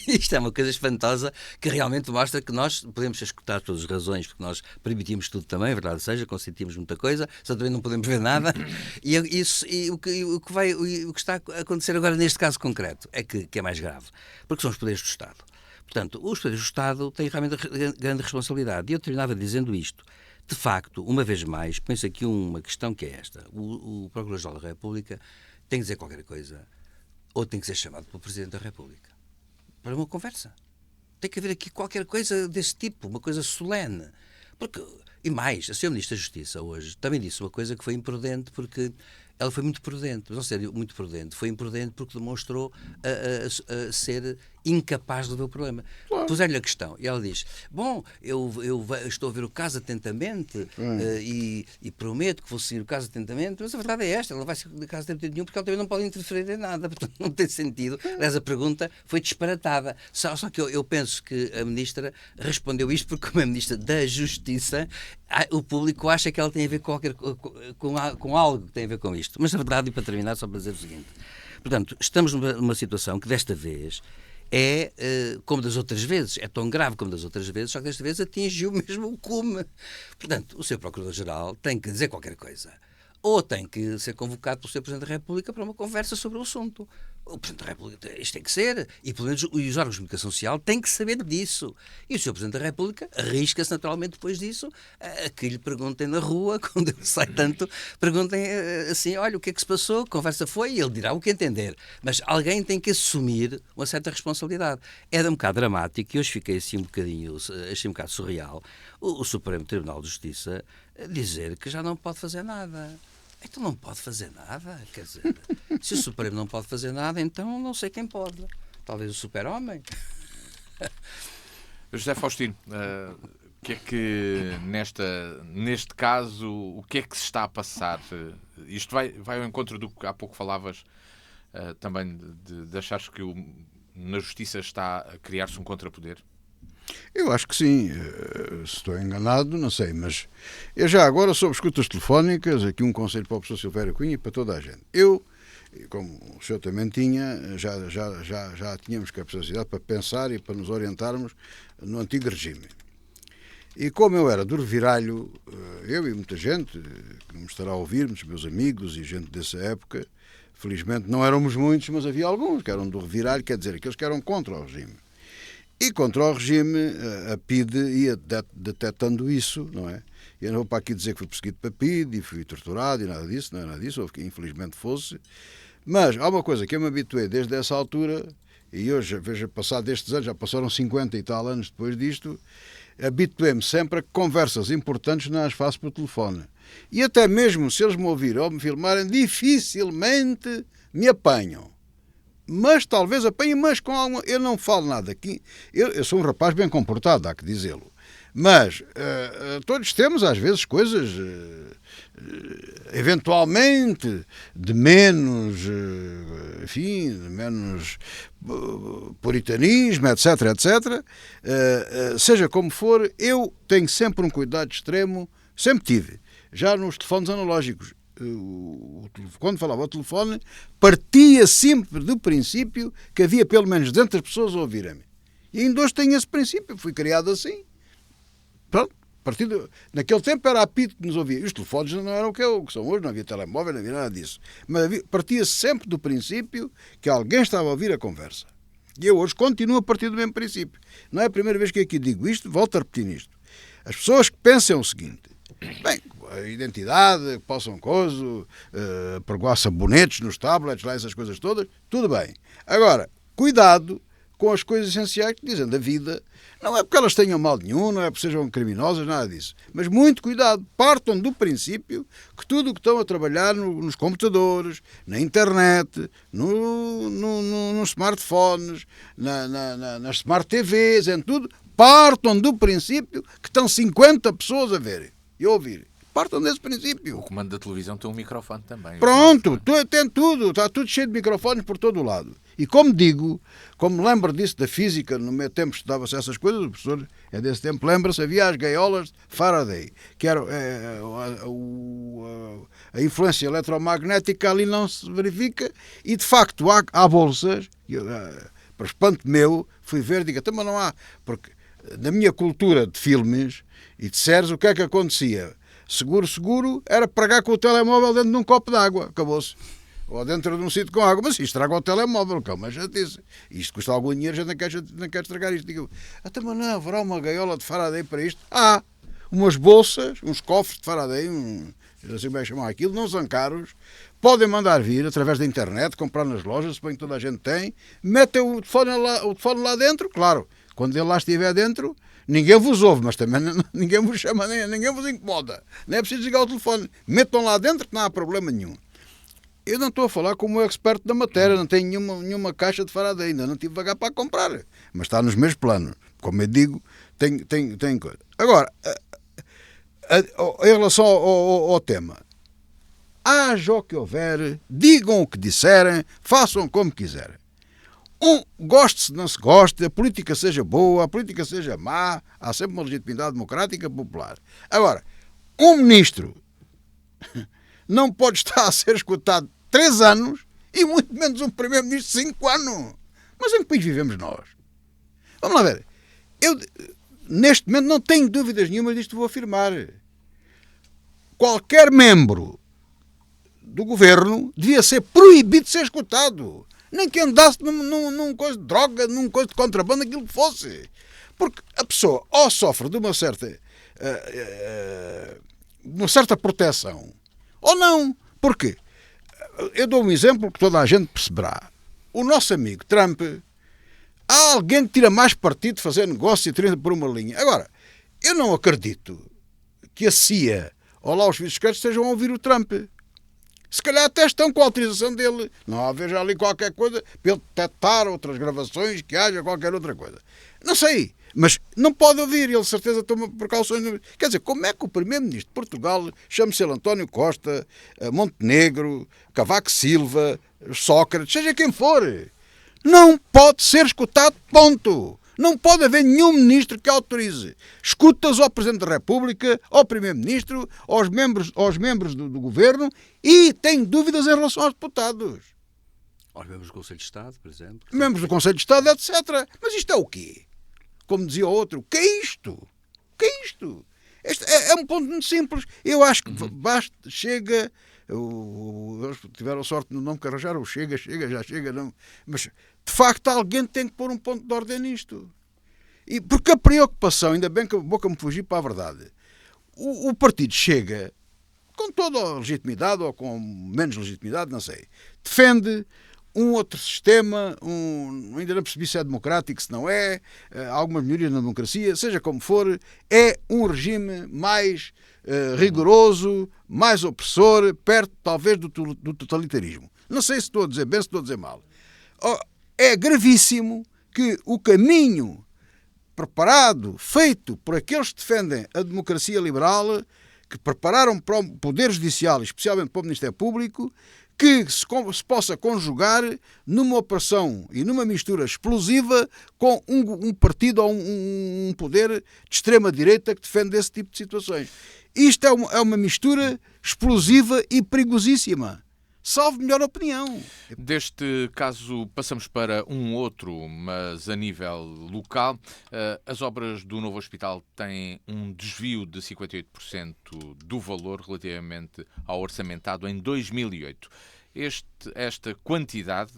[SPEAKER 4] Isto é uma coisa espantosa que realmente mostra que nós podemos escutar todas as razões, porque nós permitimos tudo também, é verdade seja, consentimos muita coisa, só também não podemos ver nada. E o que está a acontecer agora neste caso concreto é que é mais grave, porque são os poderes do Estado. Portanto, os poderes do Estado têm realmente grande responsabilidade. E eu terminava dizendo isto. De facto, uma vez mais, penso aqui uma questão que é esta. O Procurador-Geral da República tem que dizer qualquer coisa ou tem que ser chamado pelo Presidente da República para uma conversa. Tem que haver aqui qualquer coisa desse tipo, uma coisa solene. E mais, a Sra. Ministra da Justiça hoje também disse uma coisa que foi imprudente, porque ela foi muito prudente, mas não sei, muito prudente, foi imprudente porque demonstrou a ser incapaz de ver o problema. Claro. Puseram-lhe a questão e ela diz: bom, eu estou a ver o caso atentamente e prometo que vou seguir o caso atentamente, mas a verdade é esta, ela não vai seguir o caso atentamente nenhum porque ela também não pode interferir em nada, portanto não tem sentido. Aliás, a pergunta foi disparatada. Só que eu penso que a Ministra respondeu isto porque, como é Ministra da Justiça, o público acha que ela tem a ver com algo que tem a ver com isto. Mas, na verdade, e para terminar, só para dizer o seguinte: portanto, estamos numa situação que desta vez é como das outras vezes, é tão grave como das outras vezes, só que desta vez atingiu mesmo o cume. Portanto, o Sr. Procurador-Geral tem que dizer qualquer coisa. Ou tem que ser convocado pelo Sr. Presidente da República para uma conversa sobre o assunto. O Presidente da República, isto tem que ser, e pelo menos os órgãos de comunicação social têm que saber disso. E o Sr. Presidente da República arrisca-se naturalmente depois disso a que lhe perguntem na rua, quando ele sai tanto, perguntem assim: olha, o que é que se passou, que conversa foi, e ele dirá o que entender. Mas alguém tem que assumir uma certa responsabilidade. É um bocado dramático, e hoje fiquei assim achei um bocado surreal, o Supremo Tribunal de Justiça dizer que já não pode fazer nada. Então não pode fazer nada, quer dizer, se o Supremo não pode fazer nada, então não sei quem pode. Talvez o super-homem.
[SPEAKER 3] José Faustino, o que é que neste caso, o que é que se está a passar? Isto vai ao encontro do que há pouco falavas, também de achares que na Justiça está a criar-se um contrapoder?
[SPEAKER 5] Eu acho que sim. Se estou enganado, não sei, mas eu já agora, sobre escutas telefónicas, aqui um conselho para o professor Silvério Cunha e para toda a gente. Eu, como o senhor também tinha, já tínhamos capacidade para pensar e para nos orientarmos no antigo regime. E como eu era do reviralho, eu e muita gente, que não me estará a ouvir, muitos meus amigos e gente dessa época, felizmente não éramos muitos, mas havia alguns que eram do reviralho, quer dizer, aqueles que eram contra o regime. E contra o regime, a PIDE ia detectando isso, não é? Eu não vou para aqui dizer que fui perseguido para a PIDE e fui torturado e nada disso, não é nada disso, houve que infelizmente fosse. Mas há uma coisa que eu me habituei desde essa altura, e hoje, veja, passado estes anos, já passaram 50 e tal anos depois disto, habituei-me sempre a que conversas importantes não as faço por telefone. E até mesmo se eles me ouvirem ou me filmarem, dificilmente me apanham. Mas talvez apanhe, mas com alguma... Eu não falo nada aqui. Eu sou um rapaz bem comportado, há que dizê-lo. Mas todos temos, às vezes, coisas, eventualmente, de menos, enfim, de menos puritanismo, etc, etc. Seja como for, eu tenho sempre um cuidado extremo, sempre tive, já nos telefones analógicos. Quando falava ao telefone, partia sempre do princípio que havia pelo menos 200 pessoas a ouvirem-me. E ainda hoje tenho esse princípio, fui criado assim. Pronto, naquele tempo era a PIDE que nos ouvia. E os telefones não eram o que são hoje, não havia telemóvel, não havia nada disso. Mas partia sempre do princípio que alguém estava a ouvir a conversa. E eu hoje continuo a partir do mesmo princípio. Não é a primeira vez que aqui digo isto, volto a repetir isto. As pessoas que pensam o seguinte: bem, a identidade, possam pregoar sabonetes nos tablets, lá essas coisas todas, tudo bem. Agora, cuidado com as coisas essenciais que dizem da vida. Não é porque elas tenham mal nenhum, não é porque sejam criminosas, nada disso. Mas muito cuidado, partam do princípio que tudo o que estão a trabalhar nos computadores, na internet, no nos smartphones, nas smart TVs, em tudo, partam do princípio que estão 50 pessoas a verem e a ouvir. Partam desse princípio.
[SPEAKER 3] O comando da televisão tem um microfone também.
[SPEAKER 5] Pronto, tem tudo, está tudo cheio de microfones por todo o lado. E como digo, como me lembro disso da física, no meu tempo estudava-se essas coisas, o professor é desse tempo, lembra-se, havia as gaiolas de Faraday, que era a influência eletromagnética ali não se verifica, e de facto há bolsas, para espanto meu, fui ver, digo, mas não há, porque na minha cultura de filmes e de séries, o que é que acontecia? Seguro, era pregar com o telemóvel dentro de um copo de água, acabou-se. Ou dentro de um sítio com água, mas isto estraga o telemóvel, que é uma chatice. Isto custa algum dinheiro, já não quer estragar isto. Digo, até mas não, haverá uma gaiola de Faraday para isto? Há umas bolsas, uns cofres de Faraday, assim vai chamar aquilo, não são caros, podem mandar vir através da internet, comprar nas lojas, suponho que toda a gente tem, metem o telefone lá dentro, claro, quando ele lá estiver dentro, ninguém vos ouve, mas também ninguém vos chama, ninguém vos incomoda. Não é preciso desligar o telefone. Metam lá dentro que não há problema nenhum. Eu não estou a falar como expert da matéria, não tenho nenhuma caixa de Faraday, ainda não tive vagar para comprar. Mas está nos meus planos. Como eu digo, tem coisa. Agora, em relação ao tema, haja o que houver, digam o que disserem, façam como quiserem. Goste-se, não se goste, a política seja boa, a política seja má, há sempre uma legitimidade democrática popular. Agora, um ministro não pode estar a ser escutado 3 anos e muito menos um primeiro-ministro 5 anos. Mas em que país vivemos nós? Vamos lá ver. Eu, neste momento, não tenho dúvidas nenhuma disto, vou afirmar. Qualquer membro do governo devia ser proibido de ser escutado. Nem que andasse num coisa de droga, num coisa de contrabando, aquilo que fosse. Porque a pessoa ou sofre de uma certa proteção, ou não. Porquê? Eu dou um exemplo que toda a gente perceberá. O nosso amigo Trump, há alguém que tira mais partido de fazer negócio e tira por uma linha. Agora, eu não acredito que a CIA ou lá os serviços secretos estejam a ouvir o Trump. Se calhar até estão com a autorização dele. Não haja ali qualquer coisa para ele detectar outras gravações, que haja qualquer outra coisa. Não sei, mas não pode ouvir. Ele, de certeza, toma precauções. Quer dizer, como é que o primeiro-ministro de Portugal, chame-se ele António Costa, Montenegro, Cavaco Silva, Sócrates, seja quem for, não pode ser escutado, ponto. Não pode haver nenhum ministro que autorize escutas ao Presidente da República, ao Primeiro-Ministro, aos membros do Governo e tem dúvidas em relação aos deputados.
[SPEAKER 4] Aos membros do Conselho de Estado, por exemplo.
[SPEAKER 5] Membros do Conselho de Estado, etc. Mas isto é o quê? Como dizia o outro, o que é isto? O que é isto? Este é um ponto muito simples. Eu acho que basta, chega... tiveram sorte no nome que arranjaram, já chega, não. Mas, de facto, alguém tem que pôr um ponto de ordem nisto. E porque a preocupação, ainda bem que a boca me fugiu para a verdade, o partido Chega, com toda a legitimidade ou com menos legitimidade, não sei, defende um outro sistema, ainda não percebi se é democrático, se não é, algumas melhorias na democracia, seja como for, é um regime mais rigoroso, mais opressor, perto talvez do totalitarismo. Não sei se estou a dizer bem, se estou a dizer mal. É gravíssimo que o caminho preparado, feito por aqueles que defendem a democracia liberal, que prepararam para o Poder Judicial, especialmente para o Ministério Público, que se possa conjugar numa operação e numa mistura explosiva com um partido ou um poder de extrema-direita que defende esse tipo de situações. Isto é uma mistura explosiva e perigosíssima. Salve melhor opinião.
[SPEAKER 3] Deste caso passamos para um outro, mas a nível local. As obras do novo hospital têm um desvio de 58% do valor relativamente ao orçamentado em 2008. Esta quantidade,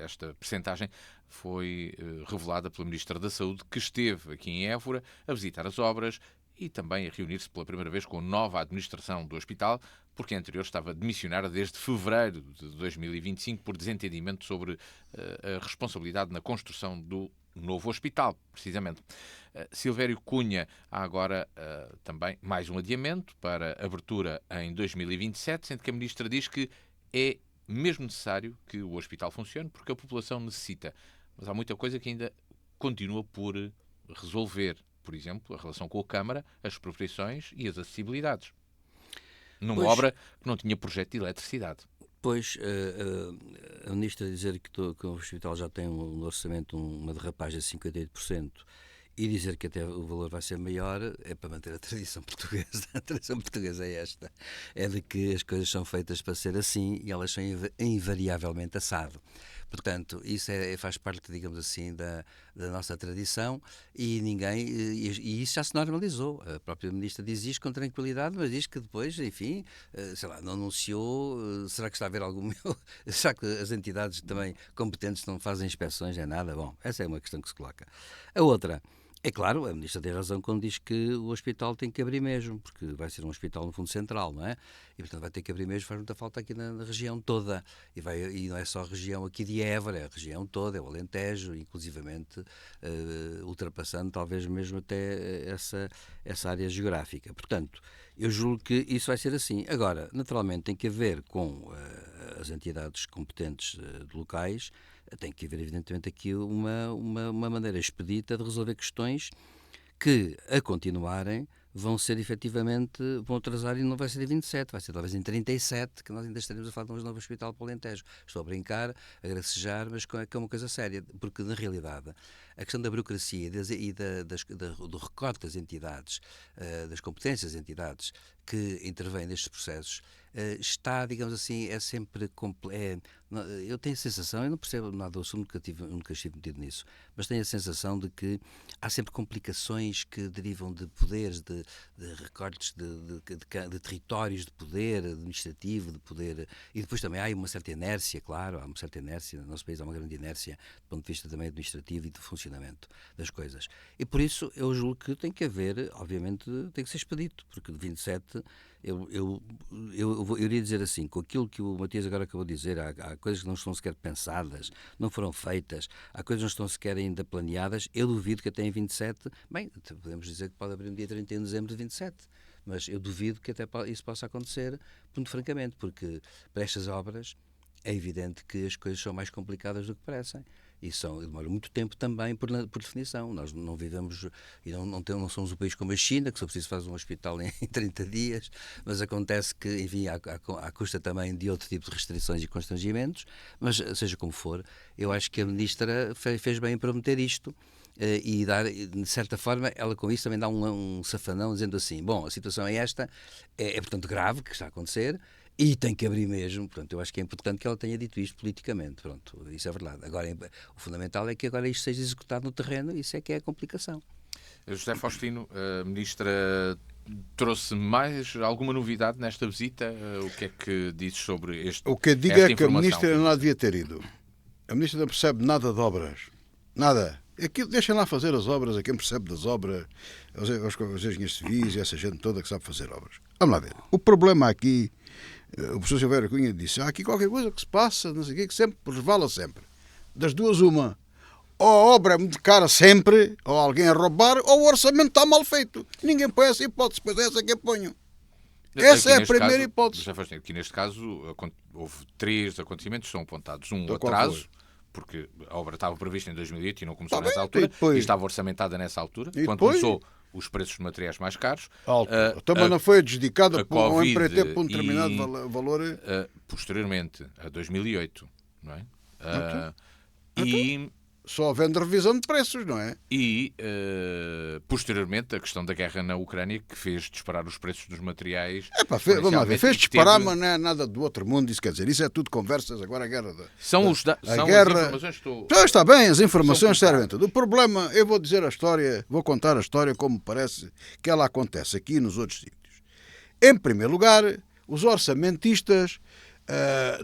[SPEAKER 3] esta percentagem, foi revelada pela Ministra da Saúde, que esteve aqui em Évora a visitar as obras e também a reunir-se pela primeira vez com a nova administração do hospital, porque a anterior estava demissionária desde fevereiro de 2025 por desentendimento sobre a responsabilidade na construção do novo hospital, precisamente. Silvério Cunha, há agora também mais um adiamento para abertura em 2027, sendo que a Ministra diz que é mesmo necessário que o hospital funcione, porque a população necessita. Mas há muita coisa que ainda continua por resolver. Por exemplo, a relação com a Câmara, as expropriações e as acessibilidades. Numa obra que não tinha projeto de eletricidade.
[SPEAKER 4] Pois, a ministra dizer que o hospital já tem um orçamento, uma derrapagem de 58%, e dizer que até o valor vai ser maior, é para manter a tradição portuguesa. A tradição portuguesa é esta. É de que as coisas são feitas para ser assim e elas são invariavelmente assado. Portanto, isso faz parte, digamos assim, da nossa tradição e e isso já se normalizou. A própria ministra diz isto com tranquilidade, mas diz que depois, enfim, sei lá, não anunciou. Será que está a haver algum... Será que as entidades também competentes não fazem inspeções? É nada? Bom, essa é uma questão que se coloca. A outra... É claro, a ministra tem razão quando diz que o hospital tem que abrir mesmo, porque vai ser um hospital no fundo central, não é? E portanto vai ter que abrir mesmo, faz muita falta aqui na região toda. E não é só a região aqui de Évora, é a região toda, é o Alentejo, inclusivamente ultrapassando talvez mesmo até essa área geográfica. Portanto, eu julgo que isso vai ser assim. Agora, naturalmente tem que haver com as entidades competentes locais, tem que haver, evidentemente, aqui uma maneira expedita de resolver questões que, a continuarem, vão atrasar e não vai ser em 27, vai ser talvez em 37, que nós ainda estaremos a falar de um novo hospital para o Alentejo. Estou a brincar, a gracejar, mas que é uma coisa séria, porque, na realidade, a questão da burocracia e do recorte das entidades, das competências das entidades que intervêm nestes processos, está, digamos assim, é sempre... eu tenho a sensação, eu não percebo nada do assunto, nunca estive metido nisso, mas tenho a sensação de que há sempre complicações que derivam de poderes, de recortes de territórios de poder administrativo, de poder... E depois também há uma certa inércia, claro, há uma certa inércia, no nosso país há uma grande inércia do ponto de vista também administrativo e de funcionamento das coisas. E por isso eu julgo que tem que haver, obviamente, tem que ser expedito, porque de 27... Eu iria dizer assim, com aquilo que o Matias agora acabou de dizer, há coisas que não estão sequer pensadas, não foram feitas, há coisas que não estão sequer ainda planeadas, eu duvido que até em 27, bem, podemos dizer que pode abrir no dia 31 de dezembro de 27, mas eu duvido que até isso possa acontecer, muito francamente, porque para estas obras é evidente que as coisas são mais complicadas do que parecem. E demora muito tempo também, por definição. Nós não vivemos e não somos um país como a China, que só preciso fazer um hospital em 30 dias, mas acontece que, enfim, à custa também de outro tipo de restrições e constrangimentos, mas seja como for, eu acho que a ministra fez bem em prometer isto. E de certa forma, ela com isso também dá um safanão, dizendo assim, bom, a situação é esta, portanto grave, que está a acontecer, e tem que abrir mesmo. Portanto, eu acho que é importante que ela tenha dito isto politicamente. Pronto, isso é verdade. Agora, o fundamental é que agora isto seja executado no terreno, isso é que é a complicação.
[SPEAKER 3] José Faustino, a ministra trouxe mais alguma novidade nesta visita? O que é que dizes sobre este?
[SPEAKER 5] O que eu digo é que a ministra não devia ter ido. A ministra não percebe nada de obras. Nada. Deixem lá fazer as obras a quem percebe das obras, os engenheiros civis e essa gente toda que sabe fazer obras. Vamos lá ver. O problema aqui, o professor Silveira Cunha disse, há aqui qualquer coisa que se passa, não sei o quê, que sempre resvala sempre. Das duas, uma. Ou a obra é muito cara sempre, ou alguém a roubar, ou o orçamento está mal feito. Ninguém põe essa hipótese, pois é essa que eu ponho. Essa é a primeira hipótese.
[SPEAKER 3] Aqui neste caso houve 3 acontecimentos, são apontados. Um atraso, porque a obra estava prevista em 2008 e não começou nessa altura, e estava orçamentada nessa altura, quando começou os preços de materiais mais caros.
[SPEAKER 5] Também não foi adjudicada por um empreiteiro por um determinado valor.
[SPEAKER 3] Posteriormente, a 2008, não é?
[SPEAKER 5] Só havendo revisão de preços, não é?
[SPEAKER 3] E, posteriormente, a questão da guerra na Ucrânia, que fez disparar os preços dos materiais.
[SPEAKER 5] Vamos lá ver, fez disparar, mas não é nada do outro mundo, isso quer dizer, isso é tudo conversas, agora a guerra...
[SPEAKER 3] São as informações que estou...
[SPEAKER 5] Está bem, as informações servem tudo. O problema, eu vou dizer a história, vou contar a história como parece que ela acontece aqui e nos outros sítios. Em primeiro lugar, os orçamentistas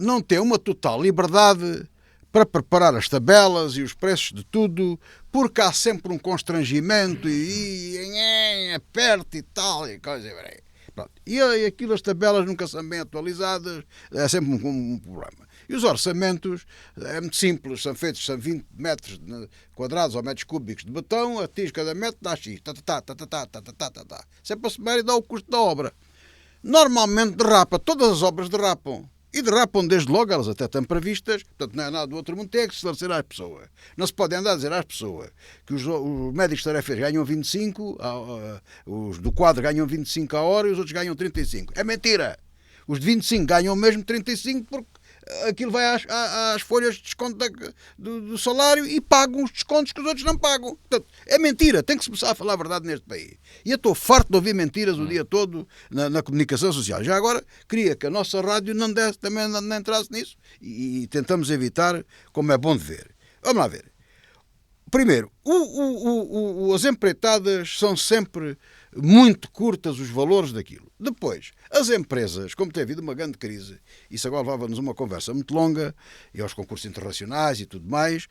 [SPEAKER 5] não têm uma total liberdade para preparar as tabelas e os preços de tudo, porque há sempre um constrangimento e aperto e tal, e coisa. Pronto. E aquilo, as tabelas nunca são bem atualizadas, é sempre um problema. E os orçamentos é muito simples, são 20 metros quadrados ou metros cúbicos de betão, atinge cada metro, dá X, Isso é para somar e dá o custo da obra. Normalmente derrapa, todas as obras derrapam. E derrapam desde logo, elas até estão previstas, portanto não é nada do outro mundo, tem que esclarecer às pessoas. Não se pode andar a dizer às pessoas que os médicos tarefeiros ganham 25, os do quadro ganham 25 a hora e os outros ganham 35. É mentira! Os de 25 ganham mesmo 35 porque aquilo vai às folhas de desconto do salário e pagam os descontos que os outros não pagam. Portanto, é mentira. Tem que se começar a falar a verdade neste país. E eu estou farto de ouvir mentiras o dia todo na comunicação social. Já agora, queria que a nossa rádio também não entrasse nisso e tentamos evitar, como é bom de ver. Vamos lá ver. Primeiro, as empreitadas são sempre muito curtas os valores daquilo. Depois, as empresas, como tem havido uma grande crise, isso agora levava-nos uma conversa muito longa, e aos concursos internacionais e tudo mais,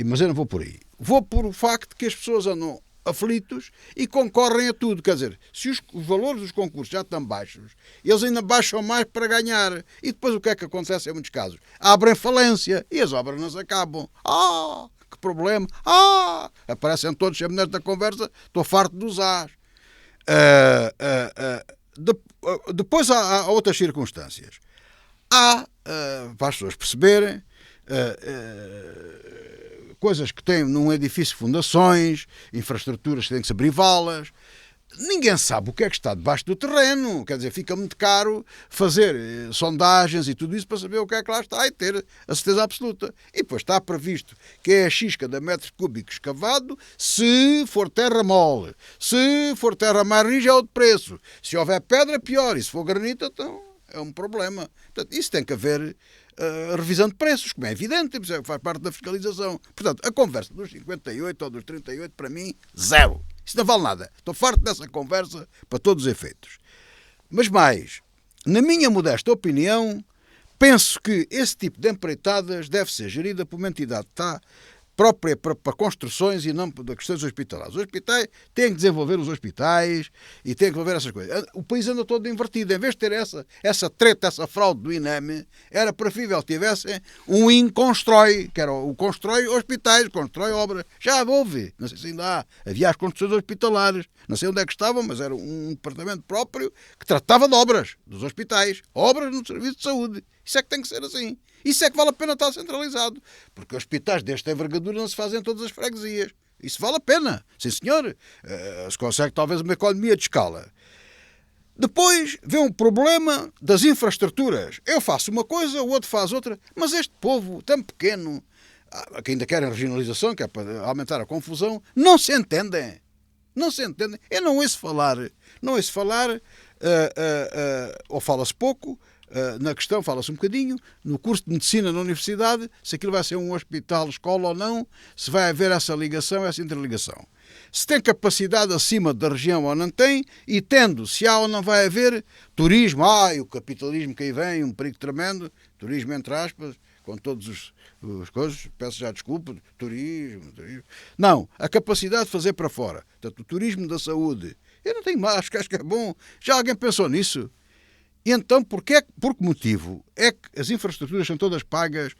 [SPEAKER 5] mas eu não vou por aí. Vou por o facto que as pessoas andam aflitos e concorrem a tudo. Quer dizer, se os valores dos concursos já estão baixos, eles ainda baixam mais para ganhar. E depois o que é que acontece em muitos casos? Abrem falência e as obras não se acabam. Que problema! Aparecem todos sempre nesta conversa, estou farto de usar. Depois há outras circunstâncias. Para as pessoas perceberem, coisas que têm num edifício fundações, infraestruturas que têm que se privá-las. Ninguém sabe o que é que está debaixo do terreno. Quer dizer, fica muito caro fazer sondagens e tudo isso para saber o que é que lá está e ter a certeza absoluta. E depois está previsto que é a xisca de metros cúbicos escavado se for terra mole. Se for terra mais rija é outro preço. Se houver pedra, pior. E se for granito, então é um problema. Portanto, isso tem que haver revisão de preços, como é evidente, faz parte da fiscalização. Portanto, a conversa dos 58 ou dos 38, para mim, zero. Isso não vale nada. Estou farto dessa conversa para todos os efeitos. Mas mais, na minha modesta opinião, penso que esse tipo de empreitadas deve ser gerida por uma entidade que está própria para construções e não para questões hospitalares. Os hospitais têm que desenvolver os hospitais e têm que desenvolver essas coisas. O país anda todo invertido. Em vez de ter essa treta, essa fraude do INEM, era preferível que tivessem um INConstrói, que era o constrói hospitais, constrói obras. Já houve, não sei se ainda há. Havia as construções hospitalares. Não sei onde é que estavam, mas era um departamento próprio que tratava de obras dos hospitais. Obras no serviço de saúde. Isso é que tem que ser assim. Isso é que vale a pena estar centralizado. Porque hospitais desta envergadura não se fazem em todas as freguesias. Isso vale a pena. Sim, senhor. Se consegue talvez uma economia de escala. Depois vê um problema das infraestruturas. Eu faço uma coisa, o outro faz outra. Mas este povo tão pequeno, que ainda querem regionalização, que é para aumentar a confusão, não se entendem. Não se entendem. Eu não ouço falar. Ou fala-se pouco. Na questão, fala-se um bocadinho, no curso de medicina na universidade, se aquilo vai ser um hospital, escola ou não, se vai haver essa ligação, essa interligação. Se tem capacidade acima da região ou não tem, e tendo, se há ou não vai haver turismo, o capitalismo que aí vem, um perigo tremendo, turismo entre aspas, com todas as coisas, peço já desculpa, turismo. Não, a capacidade de fazer para fora. Portanto, o turismo da saúde. Eu não tenho mais, acho que é bom. Já alguém pensou nisso? E então, por que motivo é que as infraestruturas são todas pagas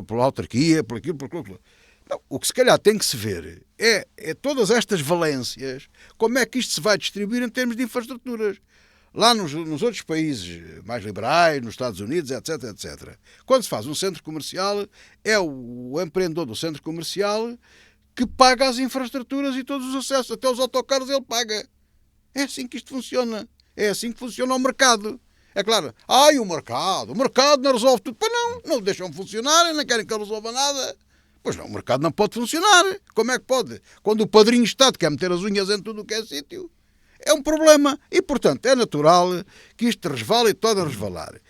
[SPEAKER 5] pela autarquia, por aquilo, por aquilo? Não, o que se calhar tem que se ver é todas estas valências, como é que isto se vai distribuir em termos de infraestruturas. Lá nos outros países mais liberais, nos Estados Unidos, etc, etc. Quando se faz um centro comercial, é o empreendedor do centro comercial que paga as infraestruturas e todos os acessos, até os autocarros ele paga. É assim que isto funciona. É assim que funciona o mercado. É claro, o mercado não resolve tudo. Pois não deixam funcionar, não querem que ele resolva nada. Pois não, o mercado não pode funcionar. Como é que pode? Quando o padrinho Estado quer meter as unhas em tudo o que é sítio. É um problema. E, portanto, é natural que isto resvale e torne a resvalar.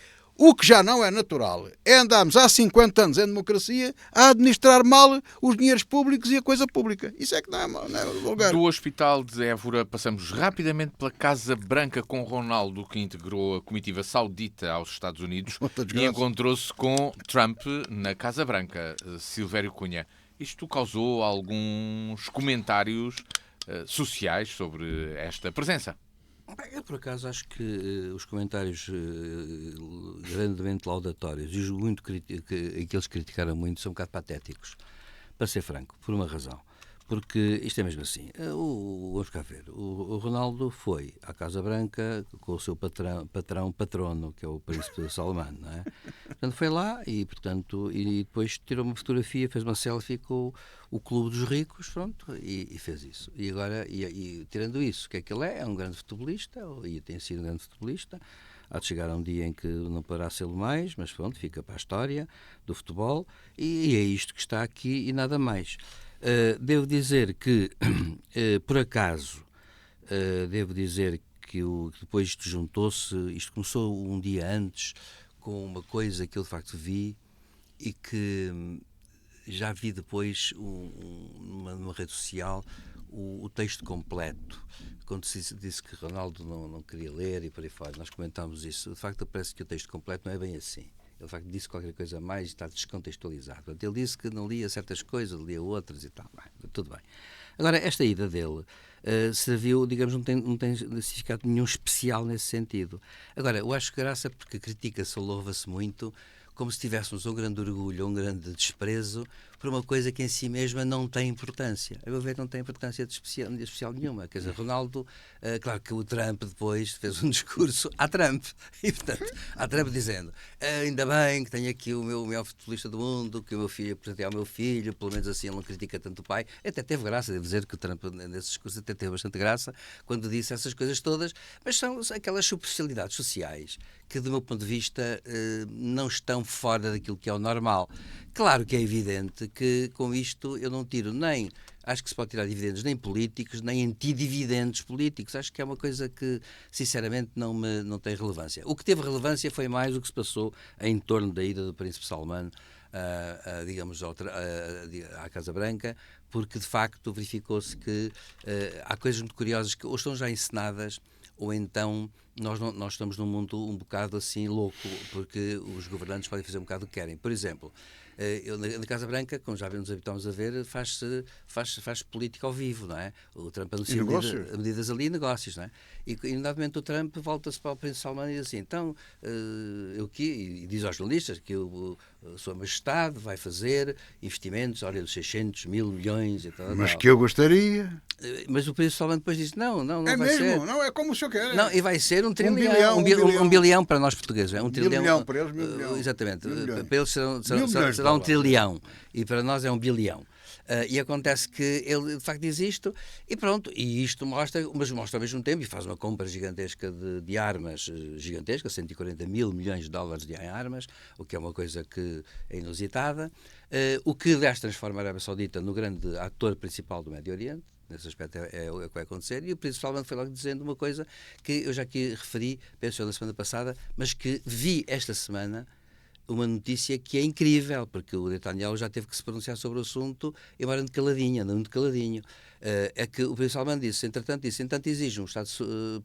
[SPEAKER 5] O que já não é natural é andarmos há 50 anos em democracia a administrar mal os dinheiros públicos e a coisa pública. Isso é que não é o lugar.
[SPEAKER 3] Do Hospital de Évora passamos rapidamente pela Casa Branca com Ronaldo, que integrou a comitiva saudita aos Estados Unidos e encontrou-se com Trump na Casa Branca, Silvério Cunha. Isto causou alguns comentários sociais sobre esta presença.
[SPEAKER 4] Eu, por acaso, acho que os comentários grandemente laudatórios e muito que eles criticaram muito são um bocado patéticos, para ser franco, por uma razão. porque isto é mesmo assim. Vamos cá ver. O Ronaldo foi à Casa Branca com o seu patrono, que é o príncipe Salman, não é? Portanto, foi lá e depois tirou uma fotografia, fez uma selfie com o Clube dos Ricos, pronto, e fez isso. E agora, tirando isso, o que é que ele é? É um grande futebolista, e tem sido um grande futebolista. Há de chegar a um dia em que não poderá ser mais, mas pronto, fica para a história do futebol, e é isto que está aqui e nada mais. Devo dizer que, por acaso, que depois isto juntou-se, isto começou um dia antes com uma coisa que eu de facto vi e que já vi depois numa rede social o texto completo, quando se disse que Ronaldo não queria ler e por aí fora, nós comentámos isso. De facto, parece que o texto completo não é bem assim. Ele, de facto, disse qualquer coisa a mais e está descontextualizado. Portanto, ele disse que não lia certas coisas, lia outras e tal. Bem, tudo bem. Agora, esta ida dele serviu, digamos, não tem significado nenhum especial nesse sentido. Agora, eu acho que graça porque critica-se ou louva-se muito como se tivéssemos um grande orgulho ou um grande desprezo por uma coisa que em si mesma não tem importância. A meu ver, não tem importância de especial nenhuma. Quer dizer, Ronaldo, claro que o Trump depois fez um discurso à Trump. E, portanto, à Trump dizendo, ainda bem que tenho aqui o meu maior futebolista do mundo, que o meu filho apresentei ao meu filho, pelo menos assim ele não critica tanto o pai. Até teve graça, devo dizer que o Trump, nesse discurso, até teve bastante graça quando disse essas coisas todas, mas são aquelas superficialidades sociais que, do meu ponto de vista, não estão fora daquilo que é o normal. Claro que é evidente que com isto eu não tiro nem, acho que se pode tirar dividendos nem políticos, nem antidividendos políticos. Acho que é uma coisa que, sinceramente, não tem relevância. O que teve relevância foi mais o que se passou em torno da ida do Príncipe Salman, digamos, à Casa Branca, porque, de facto, verificou-se que há coisas muito curiosas que ou estão já encenadas ou então nós estamos num mundo um bocado assim louco, porque os governantes podem fazer um bocado o que querem. Por exemplo, na Casa Branca, como já nos habituamos a ver, faz política ao vivo, não é? O Trump anuncia medidas ali e negócios, não é? E inadamente o Trump volta-se para o Príncipe Salman e diz assim, então, e diz aos jornalistas que a Sua Majestade vai fazer investimentos, olha, de 600 mil milhões e tal.
[SPEAKER 5] Mas que eu gostaria.
[SPEAKER 4] Mas o Príncipe Salman depois disse, não
[SPEAKER 5] é
[SPEAKER 4] vai
[SPEAKER 5] mesmo,
[SPEAKER 4] ser.
[SPEAKER 5] Não é como o senhor quer.
[SPEAKER 4] Não, e vai ser um trilhão. Um bilhão para nós portugueses. É um trilhão.
[SPEAKER 5] Milhão para eles, milhão.
[SPEAKER 4] Exatamente. Para eles será um trilhão. E para nós é um bilhão. E acontece que ele de facto diz isto e pronto, e isto mostra ao mesmo tempo, e faz uma compra gigantesca de armas, gigantesca, 140 mil milhões de dólares de armas, o que é uma coisa que é inusitada, o que aliás transforma a Arábia Saudita no grande ator principal do Médio Oriente. Nesse aspecto é o que vai acontecer. E o Príncipe Salman foi logo dizendo uma coisa que eu já aqui referi, penso na semana passada, mas que vi esta semana uma notícia que é incrível, porque o Netanyahu já teve que se pronunciar sobre o assunto, embora muito caladinho. É que o Príncipe Salman disse, entretanto, exige um Estado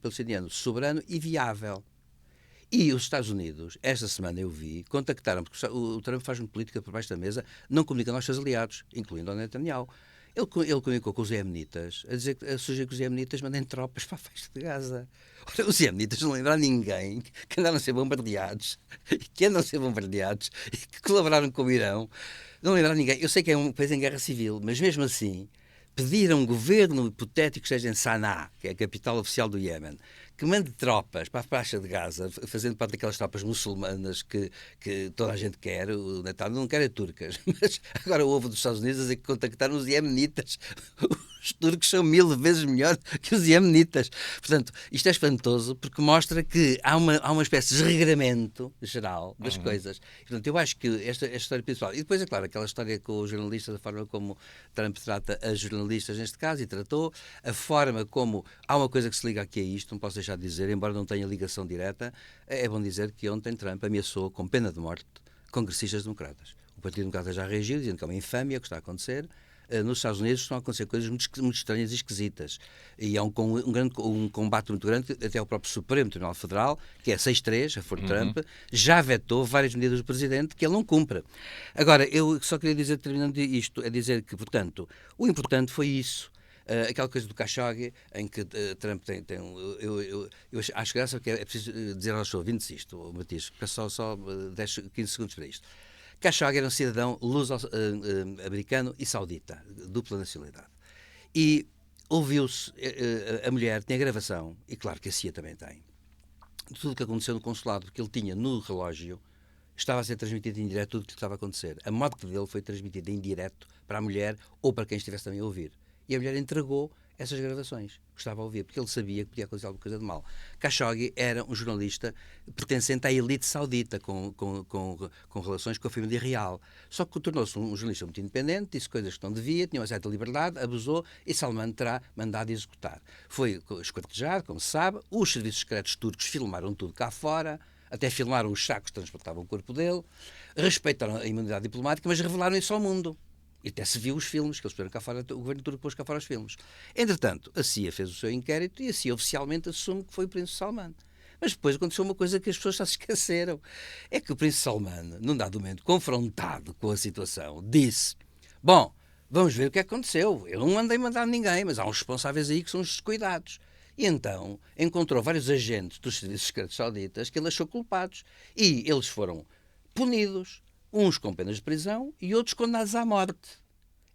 [SPEAKER 4] palestiniano soberano e viável. E os Estados Unidos, esta semana eu vi, contactaram, porque o Trump faz uma política por baixo da mesa, não comunica aos seus aliados, incluindo o Netanyahu. Ele comunicou com os iemenitas, a sugerir que os iemenitas mandem tropas para a faixa de Gaza. Ora, os iemenitas não lembram a ninguém que andaram a ser bombardeados, e que colaboraram com o Irão. Não lembram a ninguém. Eu sei que é um país em guerra civil, mas mesmo assim pediram a um governo hipotético que esteja em Sanaa, que é a capital oficial do Iémen, que mande tropas para a faixa de Gaza, fazendo parte daquelas tropas muçulmanas que toda a gente quer. O Netanyahu não quer é turcas, mas agora houve dos Estados Unidos a dizer que contactaram os iemenitas. Os turcos são 1000 vezes melhor que os iemenitas. Portanto, isto é espantoso porque mostra que há uma espécie de desregramento geral das coisas. Portanto, eu acho que esta história principal. E depois, é claro, aquela história com os jornalistas, a forma como Trump trata as jornalistas neste caso, e tratou, a forma como há uma coisa que se liga aqui a isto, não posso deixar de dizer, embora não tenha ligação direta, é bom dizer que ontem Trump ameaçou com pena de morte congressistas democratas. O Partido Democrata já reagiu, dizendo que é uma infâmia o que está a acontecer. Nos Estados Unidos estão a acontecer coisas muito estranhas e esquisitas. E há um combate muito grande, até o próprio Supremo Tribunal Federal, que é 6-3, a favor de Trump, já vetou várias medidas do Presidente que ele não cumpre. Agora, eu só queria dizer, terminando isto, é dizer que, portanto, o importante foi isso. Aquela coisa do Khashoggi, em que Trump tem eu acho graça que é preciso dizer aos ouvintes isto, Matias, só 10, 15 segundos para isto. Khashoggi era um cidadão luso-americano e saudita, dupla nacionalidade. E ouviu-se, a mulher tinha gravação, e claro que a CIA também tem, de tudo o que aconteceu no consulado, porque ele tinha no relógio, estava a ser transmitido em direto tudo o que estava a acontecer. A morte dele foi transmitida em direto para a mulher ou para quem estivesse também a ouvir. E a mulher entregou essas gravações, gostava de ouvir, porque ele sabia que podia acontecer alguma coisa de mal. Khashoggi era um jornalista pertencente à elite saudita, com relações com a família real. Só que tornou-se um jornalista muito independente, disse coisas que não devia, tinha uma certa liberdade, abusou, e Salman terá mandado executar. Foi esquartejado, como se sabe, os serviços secretos turcos filmaram tudo cá fora, até filmaram os sacos que transportavam o corpo dele, respeitaram a imunidade diplomática, mas revelaram isso ao mundo. E até se viu os filmes, que eles puseram cá fora, o governo turco pôs cá fora os filmes. Entretanto, a CIA fez o seu inquérito e a CIA oficialmente assume que foi o Príncipe Salman. Mas depois aconteceu uma coisa que as pessoas já se esqueceram. É que o Príncipe Salman, num dado momento, confrontado com a situação, disse: bom, vamos ver o que aconteceu. Eu não andei a mandar ninguém, mas há uns responsáveis aí que são os descuidados. E então encontrou vários agentes dos serviços secretos sauditas que ele achou culpados. E eles foram punidos, uns com penas de prisão e outros condenados à morte.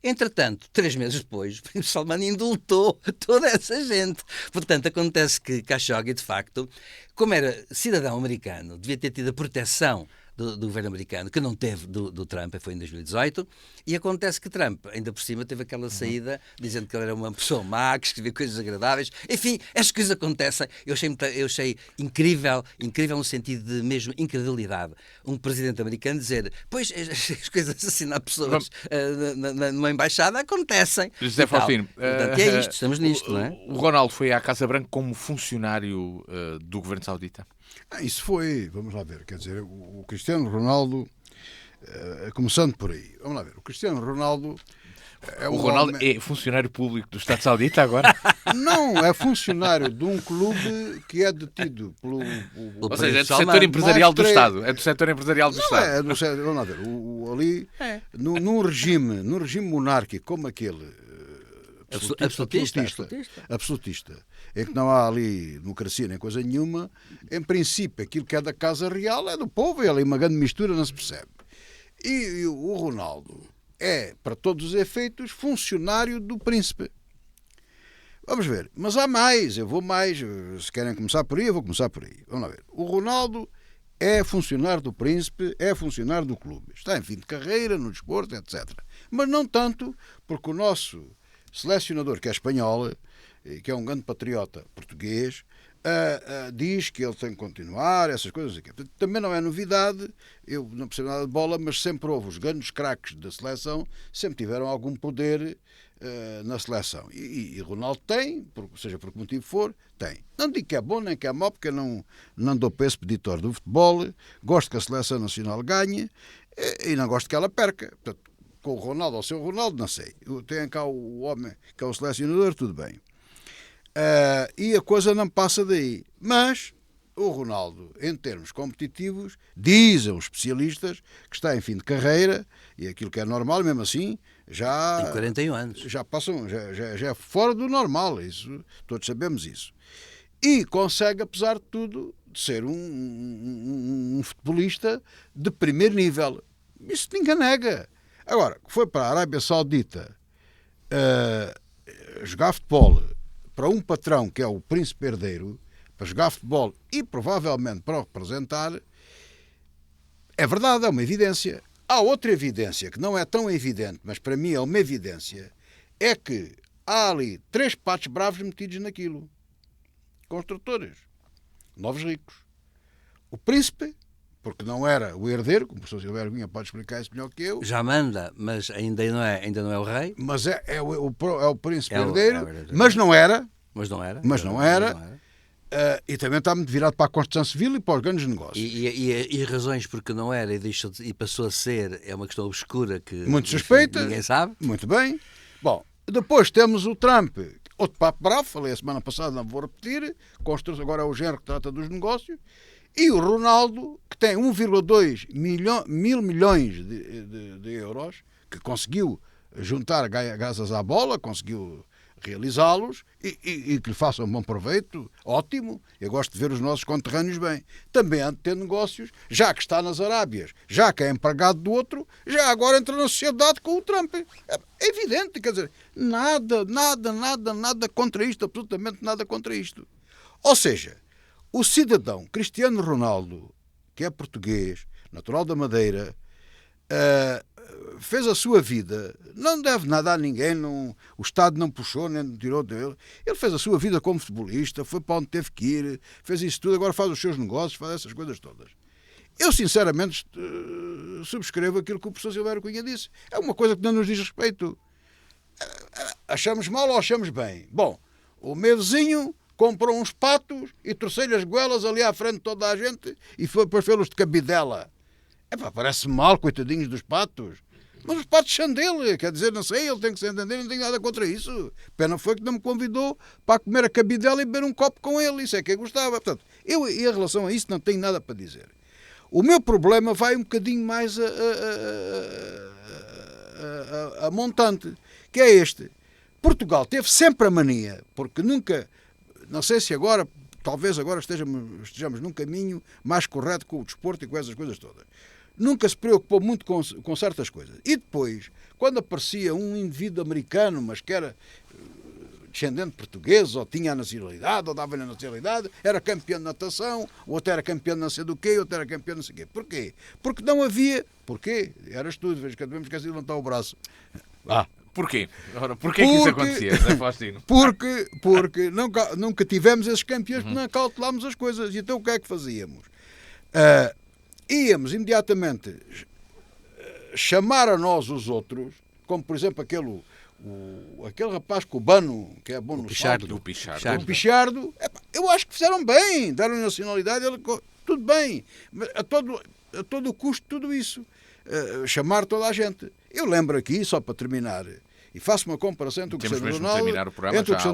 [SPEAKER 4] Entretanto, 3 meses depois, o Príncipe Salman indultou toda essa gente. Portanto, acontece que Khashoggi, de facto, como era cidadão americano, devia ter tido a proteção do governo americano, que não teve do Trump, foi em 2018, e acontece que Trump, ainda por cima, teve aquela saída dizendo que ele era uma pessoa má, que escrevia coisas agradáveis. Enfim, estas coisas acontecem. Eu achei incrível no sentido de mesmo incredulidade, um presidente americano dizer: pois, as coisas de assassinar pessoas numa embaixada acontecem.
[SPEAKER 3] José Faustino,
[SPEAKER 4] portanto, é isto, estamos nisto, não é?
[SPEAKER 3] O Ronaldo foi à Casa Branca como funcionário do governo saudita?
[SPEAKER 5] Isso foi, vamos lá ver, quer dizer, o Cristiano Ronaldo, começando por aí, vamos lá ver, o Cristiano Ronaldo é
[SPEAKER 3] o Ronaldo é funcionário público do Estado Saudita agora?
[SPEAKER 5] Não, é funcionário de um clube que é detido pelo...
[SPEAKER 3] Ou seja, é do setor empresarial do Estado. É do setor empresarial do Estado.
[SPEAKER 5] É do setor, vamos lá ver, ali, num regime monárquico como aquele, absolutista, em que não há ali democracia nem coisa nenhuma, em princípio aquilo que é da Casa Real é do povo, e ali uma grande mistura não se percebe. E o Ronaldo é, para todos os efeitos, funcionário do príncipe. Vamos ver, mas há mais, eu vou mais, se querem começar por aí, eu vou começar por aí. Vamos lá ver, o Ronaldo é funcionário do príncipe, é funcionário do clube, está em fim de carreira, no desporto, etc. Mas não tanto, porque o nosso selecionador, que é espanhol, que é um grande patriota português, diz que ele tem que continuar, essas coisas aqui. Também não é novidade, eu não percebo nada de bola, mas sempre houve os grandes craques da seleção, sempre tiveram algum poder na seleção. E Ronaldo tem, seja por que motivo for, tem. Não digo que é bom nem que é mau, porque eu não dou peso peditório do futebol, gosto que a seleção nacional ganhe e não gosto que ela perca. Portanto, com o Ronaldo ou sem o Ronaldo, não sei. Tem cá o homem que é o selecionador, tudo bem. E a coisa não passa daí. Mas o Ronaldo, em termos competitivos, dizem os especialistas que está em fim de carreira, e aquilo que é normal, mesmo assim, já...
[SPEAKER 4] Tem 41 anos.
[SPEAKER 5] Já passam, já é fora do normal, isso, todos sabemos isso. E consegue, apesar de tudo, de ser um futebolista de primeiro nível. Isso ninguém nega. Agora, foi para a Arábia Saudita jogar futebol para um patrão que é o príncipe herdeiro, para jogar futebol e provavelmente para o representar, é verdade, é uma evidência. Há outra evidência que não é tão evidente, mas para mim é uma evidência, é que há ali 3 patos bravos metidos naquilo. Construtores, novos ricos. O príncipe, porque não era o herdeiro, como o professor Silvério Cunha pode explicar isso melhor que eu.
[SPEAKER 4] Já manda, mas ainda não é o rei.
[SPEAKER 5] Mas é o príncipe herdeiro, mas não era.
[SPEAKER 4] Mas não era.
[SPEAKER 5] E também está muito virado para a construção civil e para os grandes negócios.
[SPEAKER 4] E razões porque não era e passou a ser, é uma questão obscura que
[SPEAKER 5] muito suspeita,
[SPEAKER 4] ninguém sabe.
[SPEAKER 5] Muito bem. Bom, depois temos o Trump, outro papo bravo, falei a semana passada, não vou repetir, agora é o género que trata dos negócios, e o Ronaldo, que tem 1,2 mil milhões de euros, que conseguiu juntar graças à bola, conseguiu realizá-los e que lhe façam bom proveito, ótimo. Eu gosto de ver os nossos conterrâneos bem. Também há de ter negócios, já que está nas Arábias, já que é empregado do outro, já agora entra na sociedade com o Trump. É evidente, quer dizer, nada contra isto, absolutamente nada contra isto. Ou seja, o cidadão Cristiano Ronaldo, que é português, natural da Madeira, fez a sua vida, não deve nada a ninguém, o Estado não puxou nem tirou dele. Ele fez a sua vida como futebolista, foi para onde teve que ir, fez isso tudo, agora faz os seus negócios, faz essas coisas todas. Eu sinceramente subscrevo aquilo que o professor Silvério Cunha disse. É uma coisa que não nos diz respeito. Achamos mal ou achamos bem? Bom, o meu vizinho comprou uns patos e trouxe-lhe as goelas ali à frente de toda a gente e depois fê-los de cabidela. Parece mal, coitadinhos dos patos. Mas os patos são dele, quer dizer, não sei, ele tem que se entender, não tenho nada contra isso. Pena foi que não me convidou para comer a cabidela e beber um copo com ele, isso é que eu gostava. Portanto, eu em relação a isso não tenho nada para dizer. O meu problema vai um bocadinho mais a montante, que é este. Portugal teve sempre a mania, porque nunca, não sei se agora, talvez agora estejamos num caminho mais correto com o desporto e com essas coisas todas. Nunca se preocupou muito com certas coisas. E depois, quando aparecia um indivíduo americano, mas que era descendente português, ou tinha a nacionalidade, ou dava-lhe a nacionalidade, era campeão de natação, ou até era campeão de não sei do quê, ou até era campeão de não sei do quê. Porquê? Porque não havia... Porquê? Eras tu, de vez em quando me esqueci de levantar o braço.
[SPEAKER 3] Porquê? Ora, porquê que isso acontecia, Zé Faustino?
[SPEAKER 5] Porque nunca tivemos esses campeões, porque não calculámos as coisas. E então o que é que fazíamos? Íamos imediatamente chamar a nós os outros, como por exemplo aquele rapaz cubano que é bom no salto,
[SPEAKER 3] o Pichardo.
[SPEAKER 5] O Pichardo, eu acho que fizeram bem, deram nacionalidade, tudo bem, a todo o custo, tudo isso, chamar toda a gente. Eu lembro aqui, só para terminar, e faço uma comparação entre o Cristiano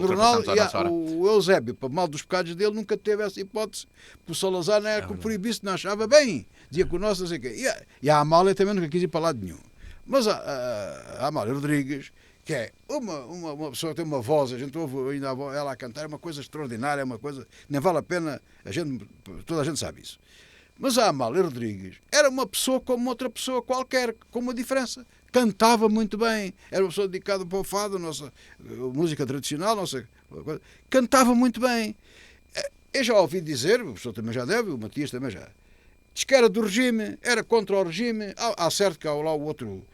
[SPEAKER 5] Ronaldo e o Eusébio, para mal dos pecados dele, nunca teve essa hipótese. O Salazar não era que o proibisse, não achava bem. Dizia que o nosso, não sei o quê. E a Amália também nunca quis ir para lado nenhum. Mas a Amália Rodrigues, que é uma pessoa que tem uma voz, a gente ouve ainda ela a cantar, é uma coisa extraordinária, é uma coisa, nem vale a pena, toda a gente sabe isso. Mas a Amália Rodrigues era uma pessoa como outra pessoa qualquer, com uma diferença. Cantava muito bem, era uma pessoa dedicada para o fado, nossa música tradicional, cantava muito bem. Eu já ouvi dizer, o professor também já deve, o Matias também já, diz que era do regime, era contra o regime. Há certo que há lá o outro,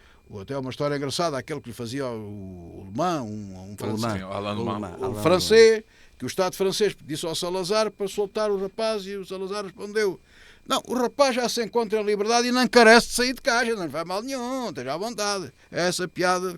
[SPEAKER 5] até uma história engraçada, aquele que lhe fazia o alemão, um francês, que o Estado francês disse ao Salazar para soltar o rapaz e o Salazar respondeu: não, o rapaz já se encontra em liberdade e não carece de sair de casa, não faz mal nenhum, esteja à vontade. É essa piada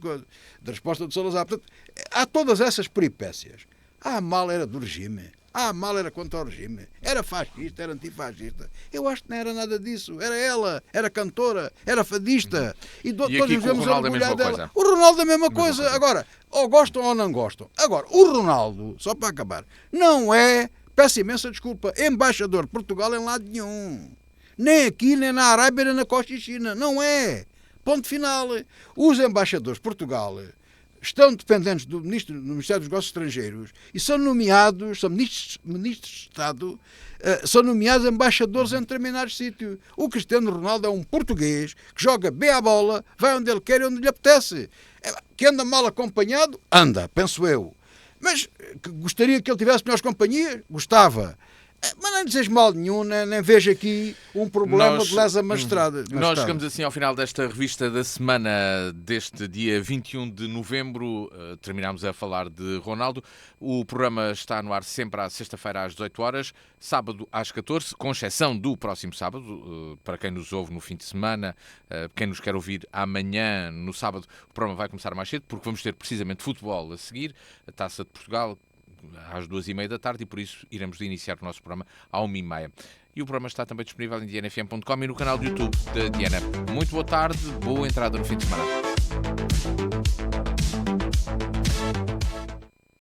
[SPEAKER 5] da resposta do Salazar. Portanto, há todas essas peripécias. A Amália era do regime, a Amália era contra o regime, era fascista, era antifascista. Eu acho que não era nada disso. Era ela, era cantora, era fadista. E todos nos vemos orgulhar dela. O Ronaldo é a mesma coisa. Agora, ou gostam ou não gostam. Agora, o Ronaldo, só para acabar, não é... Peço imensa desculpa, embaixador de Portugal em lado nenhum. Nem aqui, nem na Arábia, nem na Costa e China. Não é. Ponto final. Os embaixadores de Portugal estão dependentes do Ministério dos Negócios Estrangeiros e são nomeados, são ministros de Estado, são nomeados embaixadores em determinados sítios. O Cristiano Ronaldo é um português que joga bem a bola, vai onde ele quer e onde lhe apetece. Que anda mal acompanhado? Anda, penso eu. Mas gostaria que ele tivesse melhores companhias? Gostava. Mas não desejo mal nenhum, nem vejo aqui um problema de lesa magistrada.
[SPEAKER 3] Nós chegamos assim ao final desta revista da semana deste dia 21 de novembro. Terminámos a falar de Ronaldo. O programa está no ar sempre à sexta-feira às 18 horas, sábado às 14, com exceção do próximo sábado. Para quem nos ouve no fim de semana, quem nos quer ouvir amanhã, no sábado, o programa vai começar mais cedo, porque vamos ter precisamente futebol a seguir, a Taça de Portugal, às 2h30 da tarde, e por isso iremos iniciar o nosso programa à 1h30. E o programa está também disponível em dianafm.com e no canal do YouTube da Diana. Muito boa tarde, boa entrada no fim de semana.